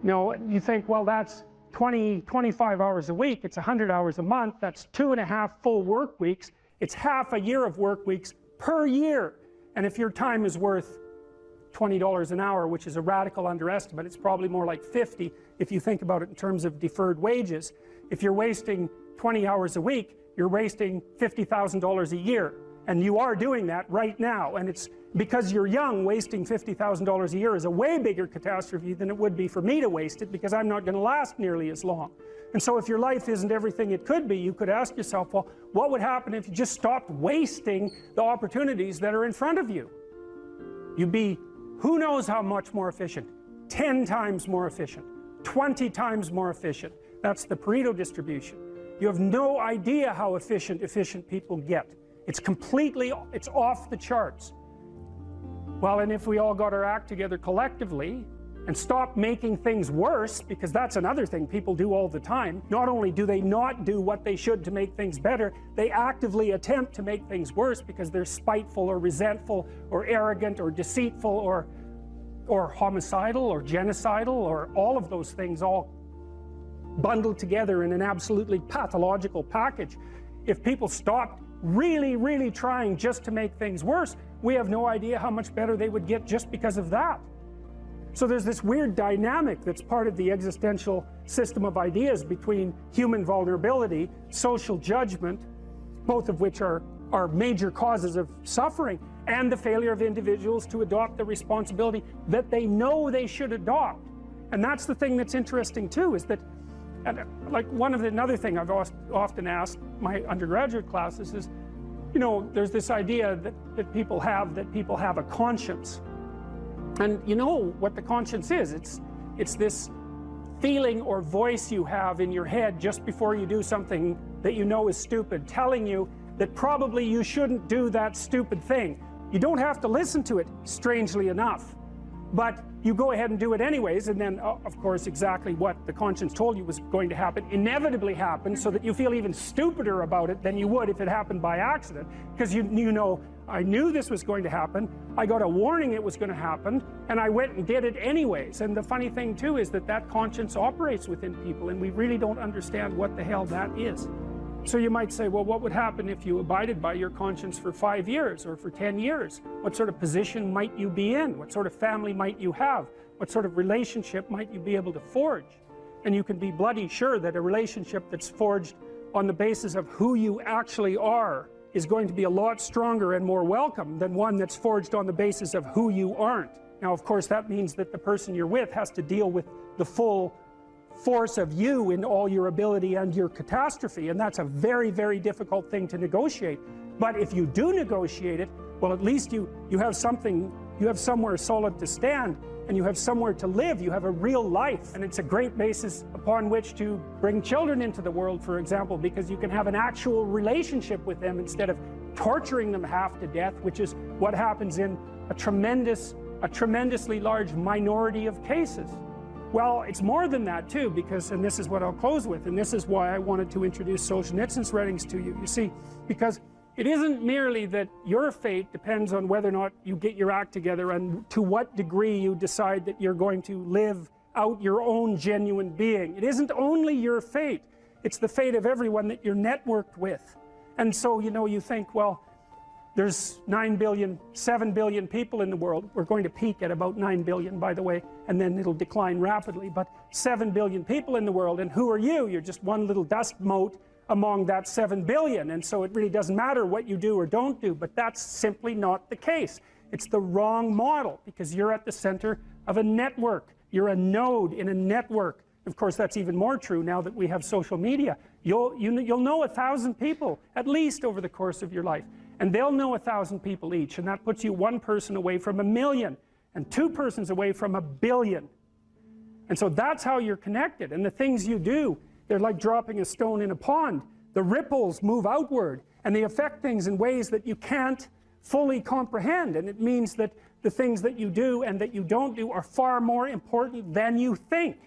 You know, you think, well, that's 25 hours a week, it's 100 hours a month, that's 2.5 full work weeks, it's half a year of work weeks per year. And if your time is worth $20 an hour, which is a radical underestimate, it's probably more like 50 if you think about it in terms of deferred wages. If you're wasting 20 hours a week, you're wasting $50,000 a year. And you are doing that right now. And it's because you're young, wasting $50,000 a year is a way bigger catastrophe than it would be for me to waste it, because I'm not going to last nearly as long. And so if your life isn't everything it could be, you could ask yourself, well, what would happen if you just stopped wasting the opportunities that are in front of you? You'd be, who knows how much more efficient? 10 times more efficient, 20 times more efficient. That's the Pareto distribution. You have no idea how efficient people get. It's it's off the charts. Well, and if we all got our act together collectively and stopped making things worse, because that's another thing people do all the time. Not only do they not do what they should to make things better, they actively attempt to make things worse because they're spiteful or resentful or arrogant or deceitful or homicidal or genocidal, or all of those things all bundled together in an absolutely pathological package. If people stopped really trying just to make things worse, we have no idea how much better they would get just because of that. So there's this weird dynamic that's part of the existential system of ideas between human vulnerability, social judgment, both of which are major causes of suffering, and the failure of individuals to adopt the responsibility that they know they should adopt. And that's the thing that's interesting too, is that, like another thing I've often asked my undergraduate classes is, you know, there's this idea that people have a conscience. And you know what the conscience is. It's this feeling or voice you have in your head just before you do something that you know is stupid, telling you that probably you shouldn't do that stupid thing. You don't have to listen to it, strangely enough. But you go ahead and do it anyways, and then, of course, exactly what the conscience told you was going to happen inevitably happens, so that you feel even stupider about it than you would if it happened by accident. Because you know, I knew this was going to happen, I got a warning it was going to happen, and I went and did it anyways. And the funny thing too is that conscience operates within people, and we really don't understand what the hell that is. So you might say, well, what would happen if you abided by your conscience for 5 years or for 10 years? What sort of position might you be in? What sort of family might you have? What sort of relationship might you be able to forge? And you can be bloody sure that a relationship that's forged on the basis of who you actually are is going to be a lot stronger and more welcome than one that's forged on the basis of who you aren't. Now, of course, that means that the person you're with has to deal with the full force of you in all your ability and your catastrophe, and that's a very difficult thing to negotiate. But if you do negotiate it, well, at least you have something, you have somewhere solid to stand, and you have somewhere to live, you have a real life. And it's a great basis upon which to bring children into the world, for example, because you can have an actual relationship with them instead of torturing them half to death, which is what happens in a tremendously large minority of cases. Well, it's more than that too, because, and this is what I'll close with, and this is why I wanted to introduce Solzhenitsyn's writings to you. You see, because it isn't merely that your fate depends on whether or not you get your act together and to what degree you decide that you're going to live out your own genuine being. It isn't only your fate, it's the fate of everyone that you're networked with. And so, you know, you think, well, there's 9 billion, 7 billion people in the world. We're going to peak at about 9 billion, by the way, and then it'll decline rapidly. But 7 billion people in the world, and who are you? You're just one little dust mote among that 7 billion. And so it really doesn't matter what you do or don't do, but that's simply not the case. It's the wrong model, because you're at the center of a network. You're a node in a network. Of course, that's even more true now that we have social media. You'll know 1,000 people, at least, over the course of your life. And they'll know 1,000 people each, and that puts you one person away from 1 million, and 2 persons away from 1 billion. And so that's how you're connected. And the things you do, they're like dropping a stone in a pond. The ripples move outward, and they affect things in ways that you can't fully comprehend. And it means that the things that you do and that you don't do are far more important than you think.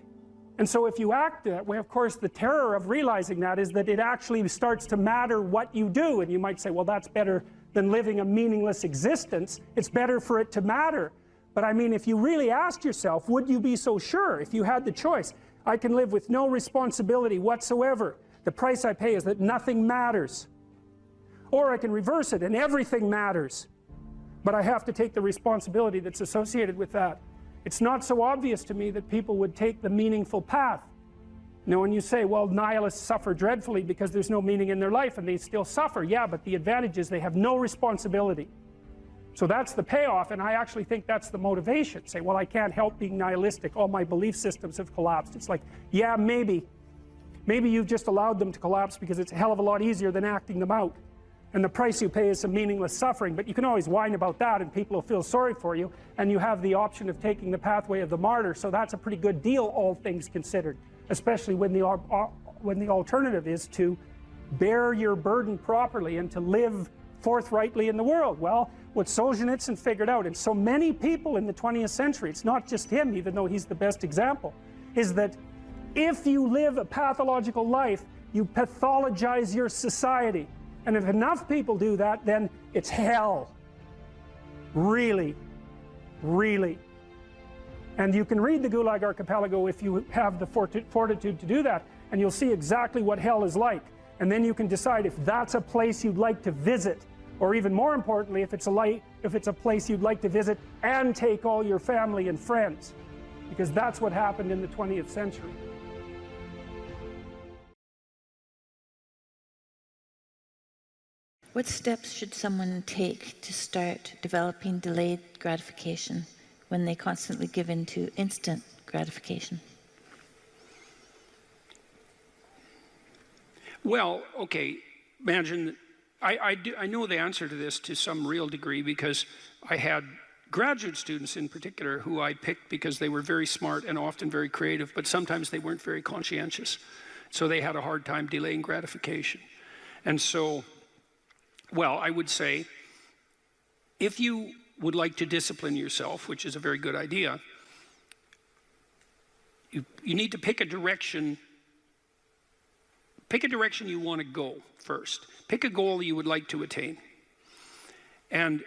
And so if you act that way, of course, the terror of realizing that is that it actually starts to matter what you do. And you might say, well, that's better than living a meaningless existence. It's better for it to matter. But I mean, if you really asked yourself, would you be so sure if you had the choice? I can live with no responsibility whatsoever. The price I pay is that nothing matters. Or I can reverse it and everything matters. But I have to take the responsibility that's associated with that. It's not so obvious to me that people would take the meaningful path. You know, when you say, well, nihilists suffer dreadfully because there's no meaning in their life, and they still suffer. Yeah, but the advantage is they have no responsibility. So that's the payoff, and I actually think that's the motivation. Say, well, I can't help being nihilistic. All my belief systems have collapsed. It's like, yeah, maybe. Maybe you've just allowed them to collapse because it's a hell of a lot easier than acting them out. And the price you pay is some meaningless suffering, but you can always whine about that and people will feel sorry for you, and you have the option of taking the pathway of the martyr, so that's a pretty good deal, all things considered, especially when the alternative is to bear your burden properly and to live forthrightly in the world. Well, what Solzhenitsyn figured out, and so many people in the 20th century, it's not just him, even though he's the best example, is that if you live a pathological life, you pathologize your society. And if enough people do that, then it's hell. Really, really. And you can read the Gulag Archipelago if you have the fortitude to do that, and you'll see exactly what hell is like. And then you can decide if that's a place you'd like to visit, or even more importantly, if it's a place you'd like to visit and take all your family and friends. Because that's what happened in the 20th century. What steps should someone take to start developing delayed gratification when they constantly give in to instant gratification? Well, okay, imagine, I know the answer to this to some real degree, because I had graduate students in particular who I picked because they were very smart and often very creative, but sometimes they weren't very conscientious. So they had a hard time delaying gratification. And so, well, I would say, if you would like to discipline yourself, which is a very good idea, you need to pick a direction. Pick a direction you want to go first. Pick a goal you would like to attain, and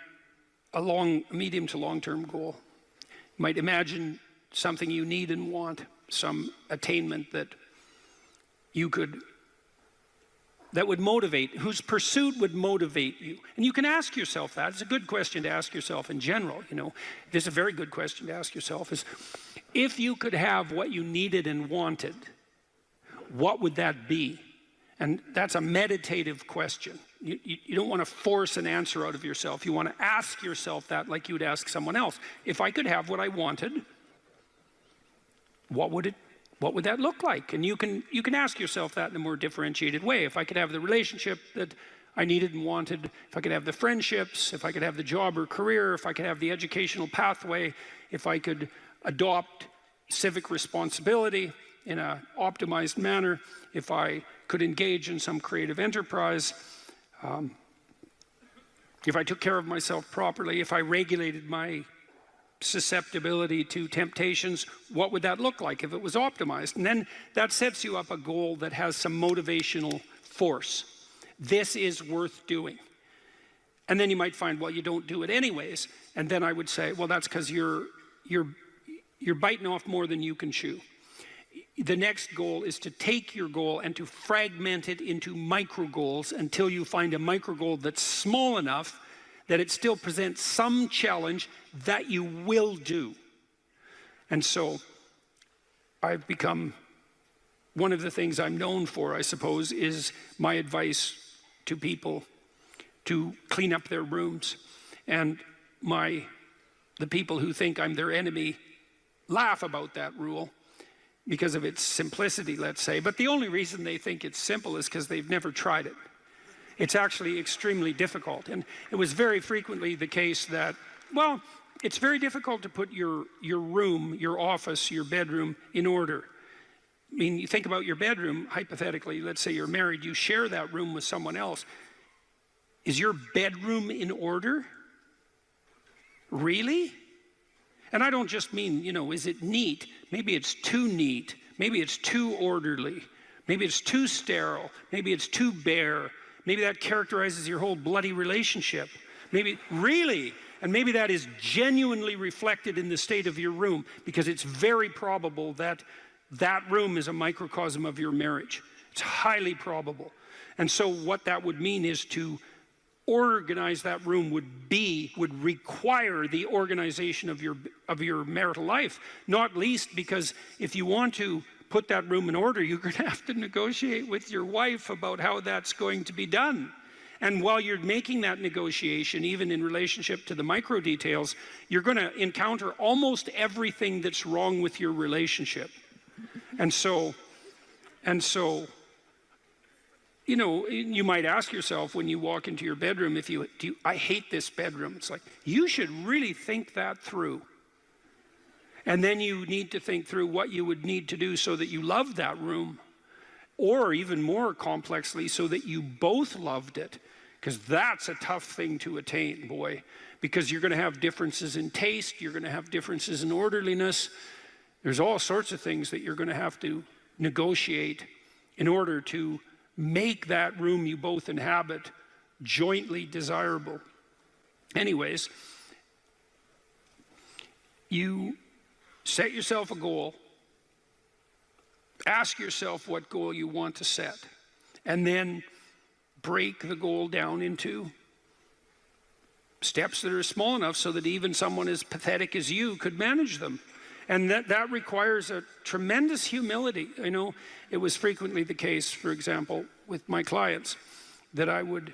a medium to long-term goal. You might imagine something you need and want, some attainment that you could, that would motivate, whose pursuit would motivate you. And you can ask yourself that. It's a good question to ask yourself in general, you know. This is a very good question to ask yourself, is if you could have what you needed and wanted, what would that be? And that's a meditative question. You don't want to force an answer out of yourself. You want to ask yourself that like you would ask someone else. If I could have what I wanted, what would that look like? And you can ask yourself that in a more differentiated way. If I could have the relationship that I needed and wanted, if I could have the friendships, if I could have the job or career, if I could have the educational pathway, if I could adopt civic responsibility in an optimized manner, if I could engage in some creative enterprise, if I took care of myself properly, if I regulated my susceptibility to temptations, what would that look like if it was optimized? And then that sets you up a goal that has some motivational force. This is worth doing. And then you might find, well, you don't do it anyways. And then I would say, well, that's because you're biting off more than you can chew. The next goal is to take your goal and to fragment it into micro goals until you find a micro goal that's small enough that it still presents some challenge that you will do. And so I've become, one of the things I'm known for, I suppose, is my advice to people to clean up their rooms. And the people who think I'm their enemy laugh about that rule because of its simplicity, let's say. But the only reason they think it's simple is because they've never tried it. It's actually extremely difficult. And it was very frequently the case that, well, it's very difficult to put your room, your office, your bedroom in order. I mean, you think about your bedroom, hypothetically, let's say you're married, you share that room with someone else. Is your bedroom in order? Really? And I don't just mean, is it neat? Maybe it's too neat. Maybe it's too orderly. Maybe it's too sterile. Maybe it's too bare. Maybe that characterizes your whole bloody relationship. Maybe, really? And maybe that is genuinely reflected in the state of your room, because it's very probable that that room is a microcosm of your marriage. It's highly probable. And so what that would mean is to organize that room would require the organization of your marital life, not least because if you want to put that room in order, you're going to have to negotiate with your wife about how that's going to be done. And while you're making that negotiation, even in relationship to the micro details, you're going to encounter almost everything that's wrong with your relationship. And so, you might ask yourself when you walk into your bedroom, I hate this bedroom. It's like, you should really think that through. And then you need to think through what you would need to do so that you love that room, or even more complexly, so that you both loved it. Because that's a tough thing to attain, boy. Because you're going to have differences in taste, you're going to have differences in orderliness. There's all sorts of things that you're going to have to negotiate in order to make that room you both inhabit jointly desirable. Anyways, you set yourself a goal, ask yourself what goal you want to set, and then break the goal down into steps that are small enough so that even someone as pathetic as you could manage them. And that requires a tremendous humility. I know it was frequently the case, for example, with my clients, that I would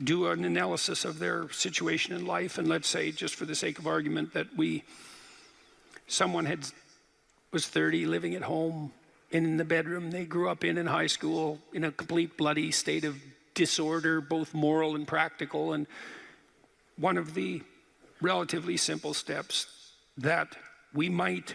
do an analysis of their situation in life, and let's say, just for the sake of argument, that someone was 30, living at home, in the bedroom they grew up in high school, in a complete bloody state of disorder, both moral and practical. And one of the relatively simple steps that we might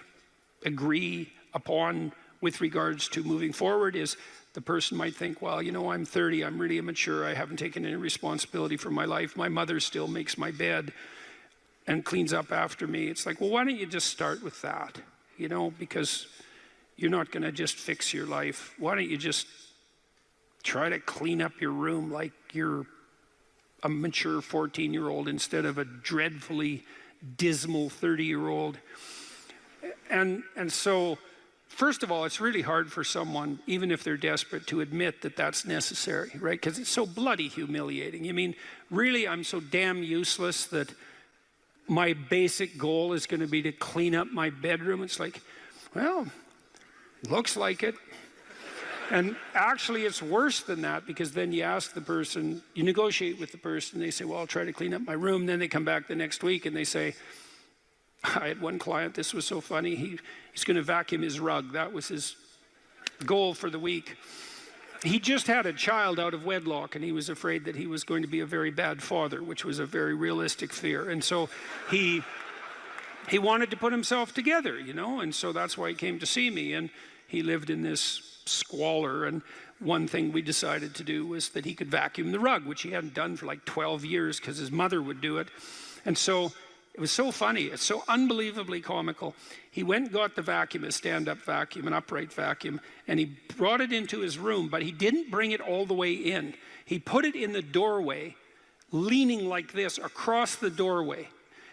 agree upon with regards to moving forward is the person might think, well, I'm 30, I'm really immature, I haven't taken any responsibility for my life, my mother still makes my bed and cleans up after me. It's like, well, why don't you just start with that? Because you're not going to just fix your life. Why don't you just try to clean up your room like you're a mature 14-year-old instead of a dreadfully dismal 30-year-old. And so, first of all, it's really hard for someone, even if they're desperate, to admit that that's necessary, right? Because it's so bloody humiliating. You mean, really, I'm so damn useless that my basic goal is going to be to clean up my bedroom? It's like, well, looks like it. And actually, it's worse than that, because then you ask the person, you negotiate with the person, they say, well, I'll try to clean up my room. Then they come back the next week and they say, I had one client, this was so funny, he's going to vacuum his rug. That was his goal for the week. He just had a child out of wedlock, and he was afraid that he was going to be a very bad father, which was a very realistic fear. And so he wanted to put himself together, and so that's why he came to see me. And he lived in this squalor, and one thing we decided to do was that he could vacuum the rug, which he hadn't done for like 12 years because his mother would do it. And so it was so funny, it's so unbelievably comical. He went and got the vacuum, a stand-up vacuum, an upright vacuum, and he brought it into his room, but he didn't bring it all the way in. He put it in the doorway, leaning like this across the doorway.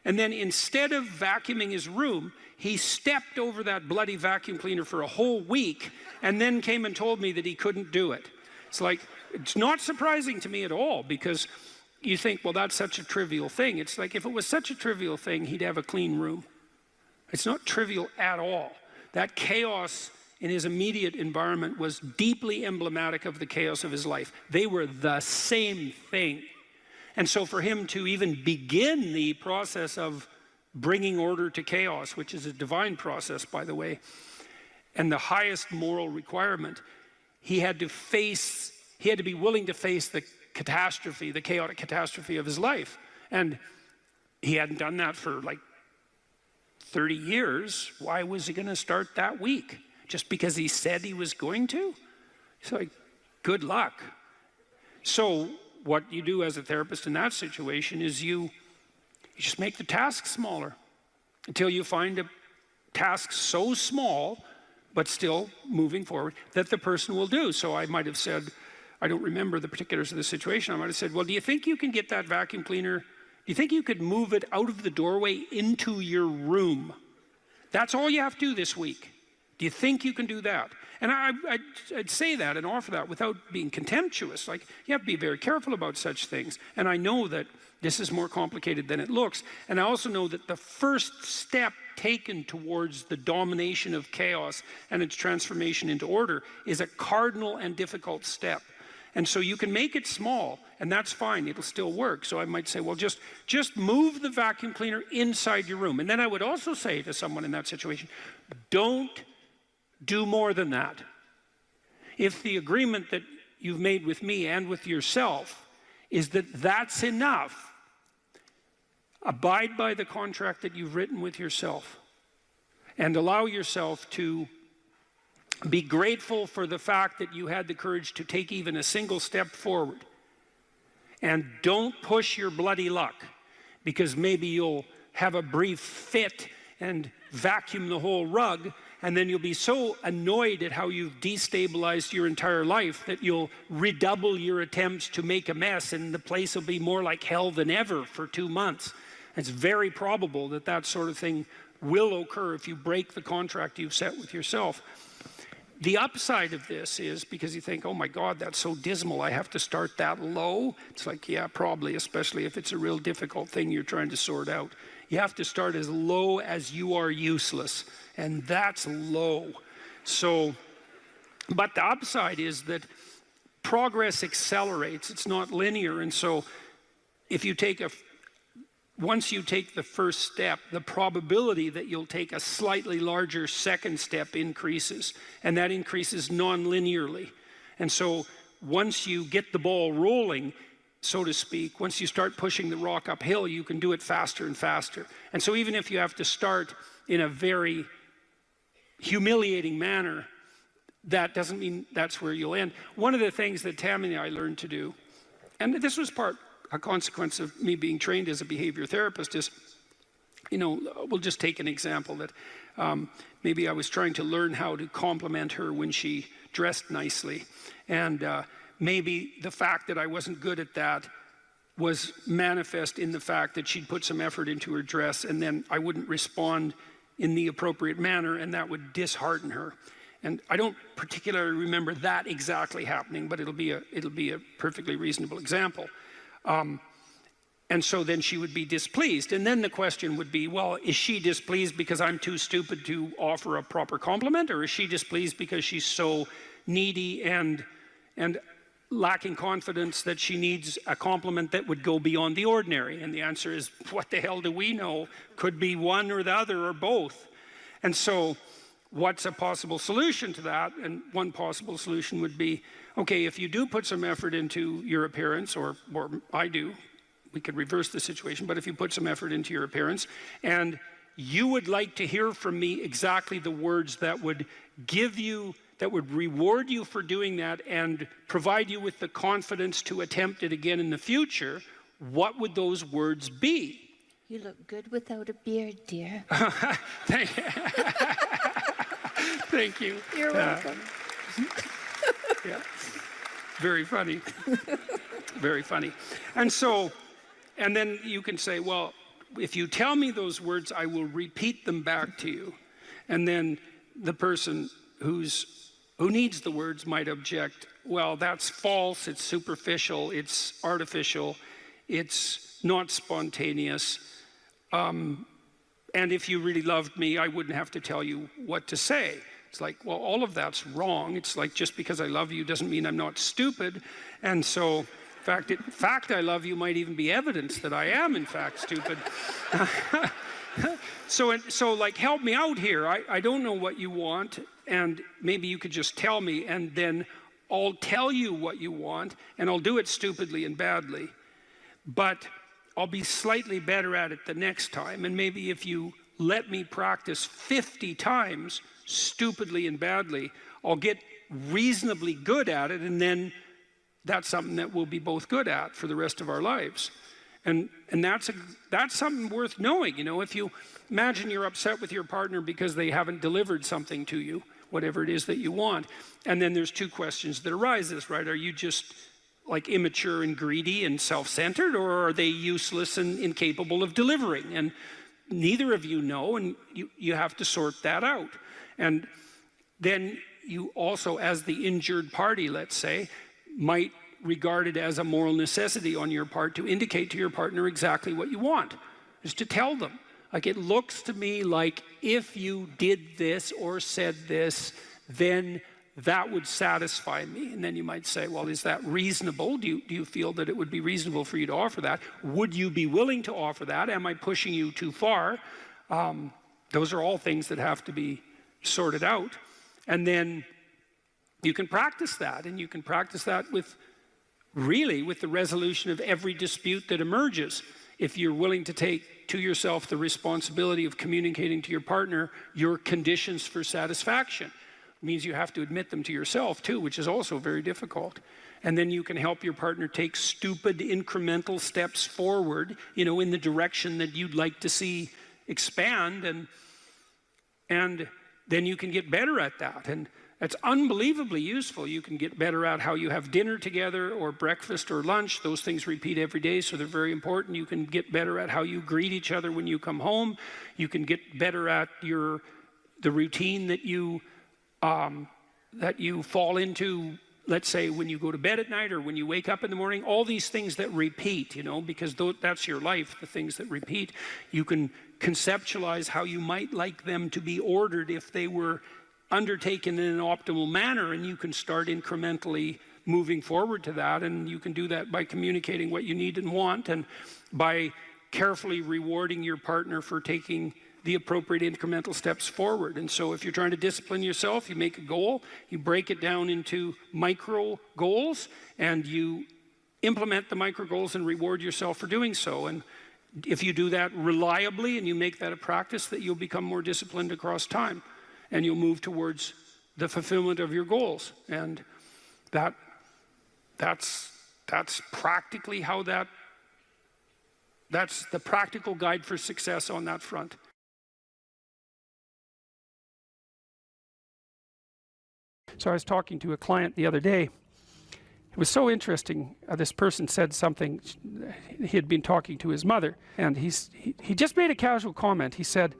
And then instead of vacuuming his room, he stepped over that bloody vacuum cleaner for a whole week and then came and told me that he couldn't do it. It's like, it's not surprising to me at all, because you think, well, that's such a trivial thing. It's like, if it was such a trivial thing, he'd have a clean room. It's not trivial at all. That chaos in his immediate environment was deeply emblematic of the chaos of his life. They were the same thing. And so for him to even begin the process of bringing order to chaos, which is a divine process, by the way, and the highest moral requirement, he had to be willing to face the catastrophe, the chaotic catastrophe of his life. And he hadn't done that for like 30 years. Why was he going to start that week? Just because he said he was going to? It's like, good luck. So what you do as a therapist in that situation is You just make the task smaller until you find a task so small, but still moving forward, that the person will do. So I might have said, I don't remember the particulars of the situation, I might have said, well, do you think you can get that vacuum cleaner? Do you think you could move it out of the doorway into your room? That's all you have to do this week. Do you think you can do that? And I'd say that and offer that without being contemptuous. Like, you have to be very careful about such things. And I know that this is more complicated than it looks. And I also know that the first step taken towards the domination of chaos and its transformation into order is a cardinal and difficult step. And so you can make it small, and that's fine, it'll still work. So I might say, well, just move the vacuum cleaner inside your room. And then I would also say to someone in that situation, don't do more than that. If the agreement that you've made with me and with yourself is that that's enough, abide by the contract that you've written with yourself and allow yourself to be grateful for the fact that you had the courage to take even a single step forward. And don't push your bloody luck, because maybe you'll have a brief fit and vacuum the whole rug, and then you'll be so annoyed at how you've destabilized your entire life that you'll redouble your attempts to make a mess, and the place will be more like hell than ever for 2 months. It's very probable that that sort of thing will occur if you break the contract you've set with yourself. The upside of this is, because you think, oh my God, that's so dismal, I have to start that low. It's like, yeah, probably, especially if it's a real difficult thing you're trying to sort out. You have to start as low as you are useless, and that's low. So, but the upside is that progress accelerates, it's not linear, and so if you take once you take the first step, the probability that you'll take a slightly larger second step increases, and that increases non-linearly. And so once you get the ball rolling, so to speak, once you start pushing the rock uphill, you can do it faster and faster. And so even if you have to start in a very humiliating manner, that doesn't mean that's where you'll end. One of the things that Tammy and I learned to do, and this was a consequence of me being trained as a behavior therapist, is, we'll just take an example that maybe I was trying to learn how to compliment her when she dressed nicely. And maybe the fact that I wasn't good at that was manifest in the fact that she'd put some effort into her dress, and then I wouldn't respond in the appropriate manner, and that would dishearten her. And I don't particularly remember that exactly happening, but it'll be a perfectly reasonable example. And so then she would be displeased. And then the question would be, well, is she displeased because I'm too stupid to offer a proper compliment? Or is she displeased because she's so needy and lacking confidence that she needs a compliment that would go beyond the ordinary? And the answer is, what the hell do we know? Could be one or the other or both. And so what's a possible solution to that? And one possible solution would be, okay, if you do put some effort into your appearance, or I do, we could reverse the situation, but if you put some effort into your appearance, and you would like to hear from me exactly the words that would reward you for doing that and provide you with the confidence to attempt it again in the future, what would those words be? You look good without a beard, dear. Thank you. You're welcome. Yeah. Very funny. Very funny. And then you can say, well, if you tell me those words, I will repeat them back to you. And then the person who needs the words might object, well, that's false, it's superficial, it's artificial, it's not spontaneous. And if you really loved me, I wouldn't have to tell you what to say. It's like, well, all of that's wrong. It's like, just because I love you doesn't mean I'm not stupid. And so, in fact, I love you might even be evidence that I am, in fact, stupid. So like, help me out here. I don't know what you want, and maybe you could just tell me, and then I'll tell you what you want, and I'll do it stupidly and badly. But I'll be slightly better at it the next time, and maybe if you let me practice 50 times stupidly and badly, I'll get reasonably good at it, and then that's something that we'll be both good at for the rest of our lives. And that's something worth knowing. You know, if you imagine you're upset with your partner because they haven't delivered something to you, whatever it is that you want, and then there's two questions that arises, right? Are you just like immature and greedy and self-centered, or are they useless and incapable of delivering? And neither of you know, and you have to sort that out. And then you also, as the injured party, let's say, might regard it as a moral necessity on your part to indicate to your partner exactly what you want, is to tell them. Like, it looks to me like if you did this or said this, then that would satisfy me. And then you might say, well, is that reasonable? Do you feel that it would be reasonable for you to offer that? Would you be willing to offer that? Am I pushing you too far? Those are all things that have to be sorted out. And then you can practice that, and you can practice that with the resolution of every dispute that emerges. If you're willing to take to yourself the responsibility of communicating to your partner your conditions for satisfaction. It means you have to admit them to yourself too, which is also very difficult. And then you can help your partner take stupid incremental steps forward, you know, in the direction that you'd like to see expand, and then you can get better at that. And it's unbelievably useful. You can get better at how you have dinner together or breakfast or lunch. Those things repeat every day, so they're very important. You can get better at how you greet each other when you come home. You can get better at the routine that you fall into, let's say, when you go to bed at night or when you wake up in the morning. All these things that repeat, you know, because that's your life, the things that repeat. You can conceptualize how you might like them to be ordered if they were undertaken in an optimal manner, and you can start incrementally moving forward to that. And you can do that by communicating what you need and want, and by carefully rewarding your partner for taking the appropriate incremental steps forward. And so if you're trying to discipline yourself, you make a goal, you break it down into micro goals, and you implement the micro goals and reward yourself for doing so. And if you do that reliably and you make that a practice, that you'll become more disciplined across time, and you'll move towards the fulfillment of your goals. And that's practically how that's the practical guide for success on that front. So I was talking to a client the other day. It was so interesting. This person said something. He had been talking to his mother, and he just made a casual comment. He said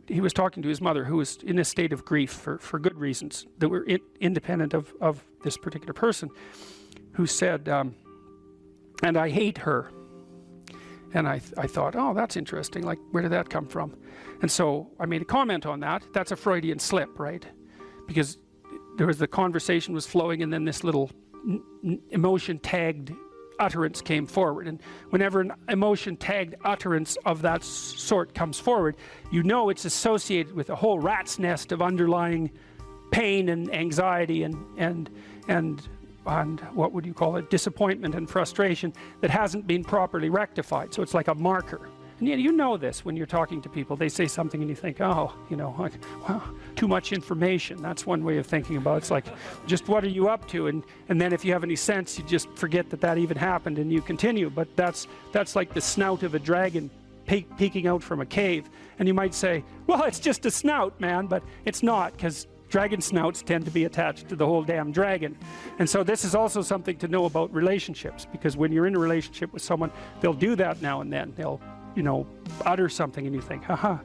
he was talking to his mother, who was in a state of grief for good reasons that were independent of this particular person, who said, and I hate her. And I thought, oh, that's interesting. Like, where did that come from? And so I made a comment on that. That's a Freudian slip, right? Because the conversation was flowing, and then this little emotion-tagged utterance came forward. And whenever an emotion-tagged utterance of that sort comes forward, you know it's associated with a whole rat's nest of underlying pain and anxiety and what would you call it, disappointment and frustration that hasn't been properly rectified. So it's like a marker. And you know this when you're talking to people. They say something and you think, oh, you know, like, wow, too much information. That's one way of thinking about it. It's like, just what are you up to? And then if you have any sense, you just forget that even happened and you continue. But that's like the snout of a dragon peeking out from a cave. And you might say, well, it's just a snout, man. But it's not, because dragon snouts tend to be attached to the whole damn dragon. And so this is also something to know about relationships, because when you're in a relationship with someone, they'll do that now and then. They'll, you know, utter something and you think, haha,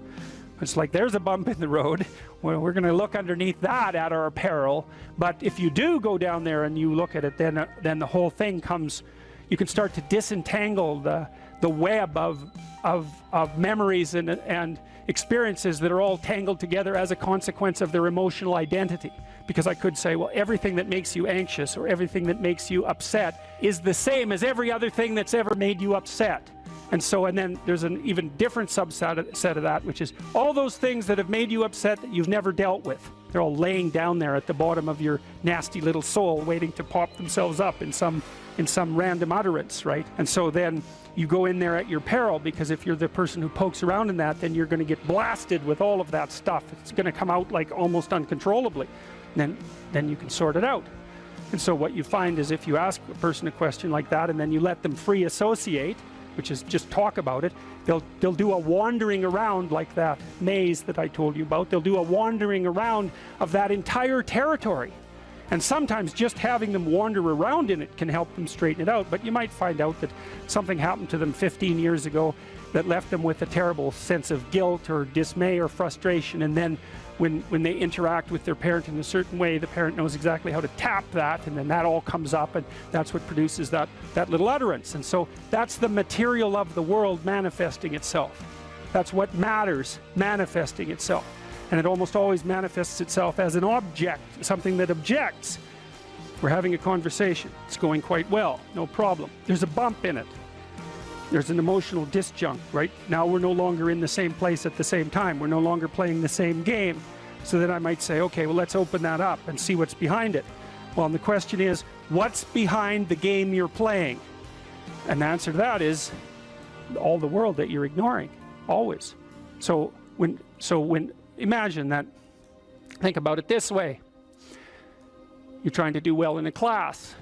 it's like, there's a bump in the road. Well, we're going to look underneath that at our peril. But if you do go down there and you look at it, then the whole thing comes, you can start to disentangle the web of memories and experiences that are all tangled together as a consequence of their emotional identity. Because I could say, well, everything that makes you anxious or everything that makes you upset is the same as every other thing that's ever made you upset. And then there's an even different subset of that, which is all those things that have made you upset that you've never dealt with. They're all laying down there at the bottom of your nasty little soul, waiting to pop themselves up in some random utterance, right? And so then you go in there at your peril, because if you're the person who pokes around in that, then you're going to get blasted with all of that stuff. It's going to come out like almost uncontrollably. Then you can sort it out. And so what you find is, if you ask a person a question like that and then you let them free associate, which is just talk about it. They'll do a wandering around like that maze that I told you about. They'll do a wandering around of that entire territory. And sometimes just having them wander around in it can help them straighten it out. But you might find out that something happened to them 15 years ago that left them with a terrible sense of guilt or dismay or frustration. And then when they interact with their parent in a certain way, the parent knows exactly how to tap that, and then that all comes up, and that's what produces that little utterance. And so that's the material of the world manifesting itself. That's what matters manifesting itself. And it almost always manifests itself as an object, something that objects. We're having a conversation. It's going quite well, no problem. There's a bump in it. There's an emotional disjunct, right? Now we're no longer in the same place at the same time. We're no longer playing the same game. So then I might say, okay, well, let's open that up and see what's behind it. Well, and the question is, what's behind the game you're playing? And the answer to that is all the world that you're ignoring, always. So when imagine that, think about it this way. You're trying to do well in a class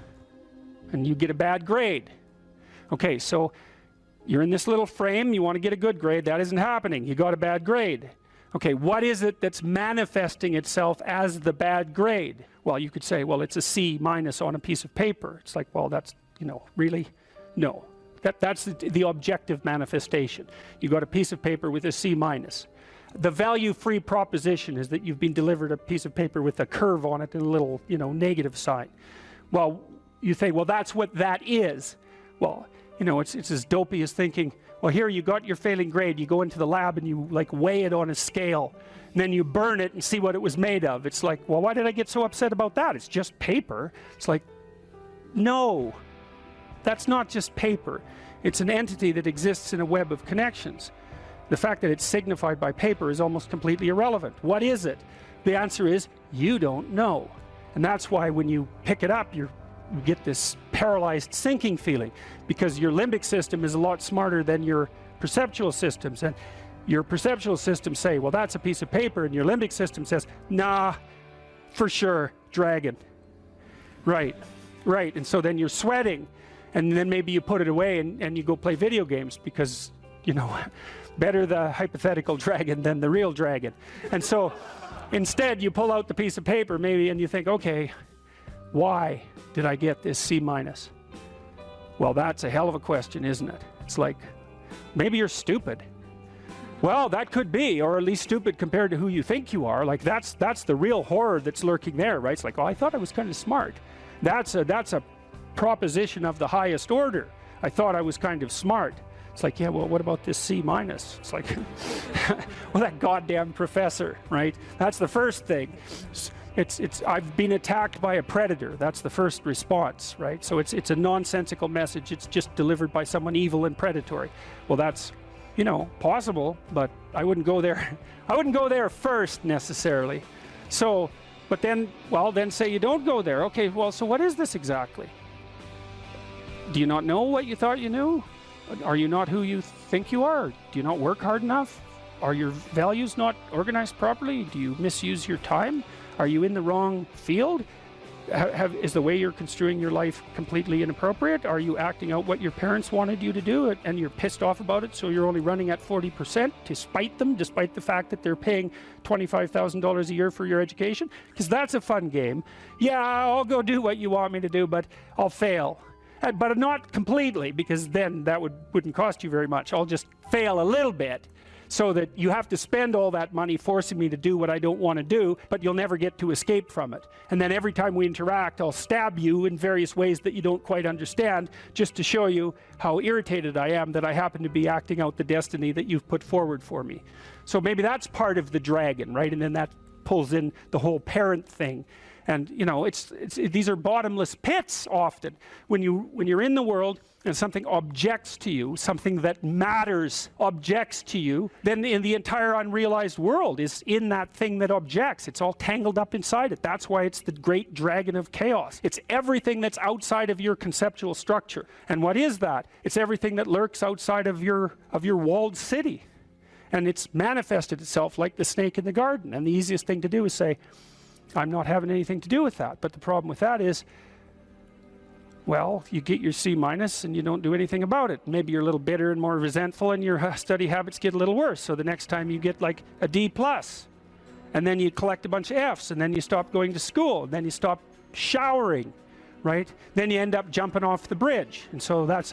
and you get a bad grade. Okay, so you're in this little frame, you want to get a good grade, that isn't happening, you got a bad grade. Okay, what is it that's manifesting itself as the bad grade? Well, you could say, well, it's a C- on a piece of paper. It's like, well, that's, really? No. That's the objective manifestation. You got a piece of paper with a C-. The value-free proposition is that you've been delivered a piece of paper with a curve on it and a little, negative sign. Well, you think, well, that's what that is. Well, it's as dopey as thinking, well, here you got your failing grade, you go into the lab and you weigh it on a scale, and then you burn it and see what it was made of. It's like, well, why did I get so upset about that? It's just paper. It's like, no, that's not just paper. It's an entity that exists in a web of connections. The fact that it's signified by paper is almost completely irrelevant. What is it? The answer is, you don't know. And that's why when you pick it up, you get this paralyzed sinking feeling, because your limbic system is a lot smarter than your perceptual systems. And your perceptual systems say, well, that's a piece of paper, and your limbic system says, nah, for sure, dragon. Right. And so then you're sweating, and then maybe you put it away and you go play video games because, better the hypothetical dragon than the real dragon. And so instead you pull out the piece of paper maybe and you think, okay, why did I get this C-? Well, that's a hell of a question, isn't it? It's like, maybe you're stupid. Well, that could be, or at least stupid compared to who you think you are. Like that's the real horror that's lurking there, right? It's like, oh, I thought I was kind of smart. That's a proposition of the highest order. I thought I was kind of smart. It's like, yeah, well, what about this C-? It's like, well, that goddamn professor, right? That's the first thing. I've been attacked by a predator. That's the first response, right? So it's a nonsensical message. It's just delivered by someone evil and predatory. Well, that's, possible, but I wouldn't go there. I wouldn't go there first necessarily. So, but then say you don't go there. Okay, well, so what is this exactly? Do you not know what you thought you knew? Are you not who you think you are? Do you not work hard enough? Are your values not organized properly? Do you misuse your time? Are you in the wrong field? Is the way you're construing your life completely inappropriate? Are you acting out what your parents wanted you to do and you're pissed off about it, so you're only running at 40% to spite them, despite the fact that they're paying $25,000 a year for your education? Because that's a fun game. Yeah, I'll go do what you want me to do, but I'll fail. But not completely, because then that wouldn't cost you very much. I'll just fail a little bit so that you have to spend all that money forcing me to do what I don't want to do, but you'll never get to escape from it. And then every time we interact, I'll stab you in various ways that you don't quite understand, just to show you how irritated I am that I happen to be acting out the destiny that you've put forward for me. So maybe that's part of the dragon, right? And then that pulls in the whole parent thing. And these are bottomless pits often. When you're in the world and something objects to you, something that matters objects to you, then in the entire unrealized world is in that thing that objects. It's all tangled up inside it. That's why it's the great dragon of chaos. It's everything that's outside of your conceptual structure. And what is that? It's everything that lurks outside of your walled city. And it's manifested itself like the snake in the garden. And the easiest thing to do is say, I'm not having anything to do with that. But the problem with that is, Well, you get your C- and you don't do anything about it. Maybe you're a little bitter and more resentful, and your study habits get a little worse. So the next time you get like a D+, and then you collect a bunch of Fs, and then you stop going to school, and then you stop showering, right? Then you end up jumping off the bridge. And so that's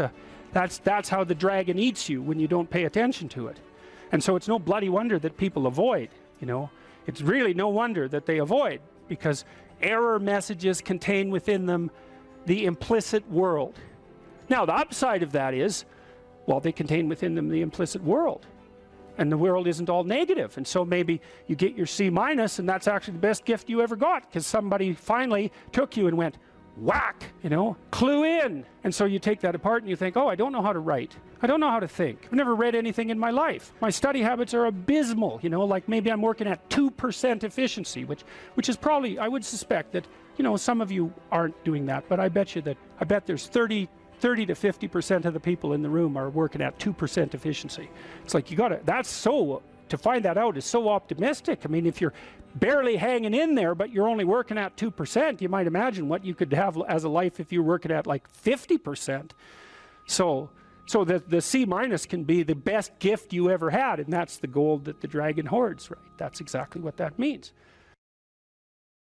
how the dragon eats you when you don't pay attention to it. And so it's no bloody wonder that people avoid, you know. It's really no wonder that they avoid, because error messages contain within them the implicit world. Now, the upside of that is, well, they contain within them the implicit world. And the world isn't all negative. And so maybe you get your C-, and that's actually the best gift you ever got, because somebody finally took you and went, whack, you know, clue in. And so you take that apart and you think, oh, I don't know how to write. I don't know how to think. I've never read anything in my life. My study habits are abysmal, you know, like maybe I'm working at 2% efficiency, which is probably, I would suspect that, you know, some of you aren't doing that, but I bet there's 30 to 50% of the people in the room are working at 2% efficiency. It's like, to find that out is so optimistic. I mean, if you're barely hanging in there, but you're only working at 2%, you might imagine what you could have as a life if you're working at like 50%. So the C- can be the best gift you ever had, and that's the gold that the dragon hoards, right? That's exactly what that means.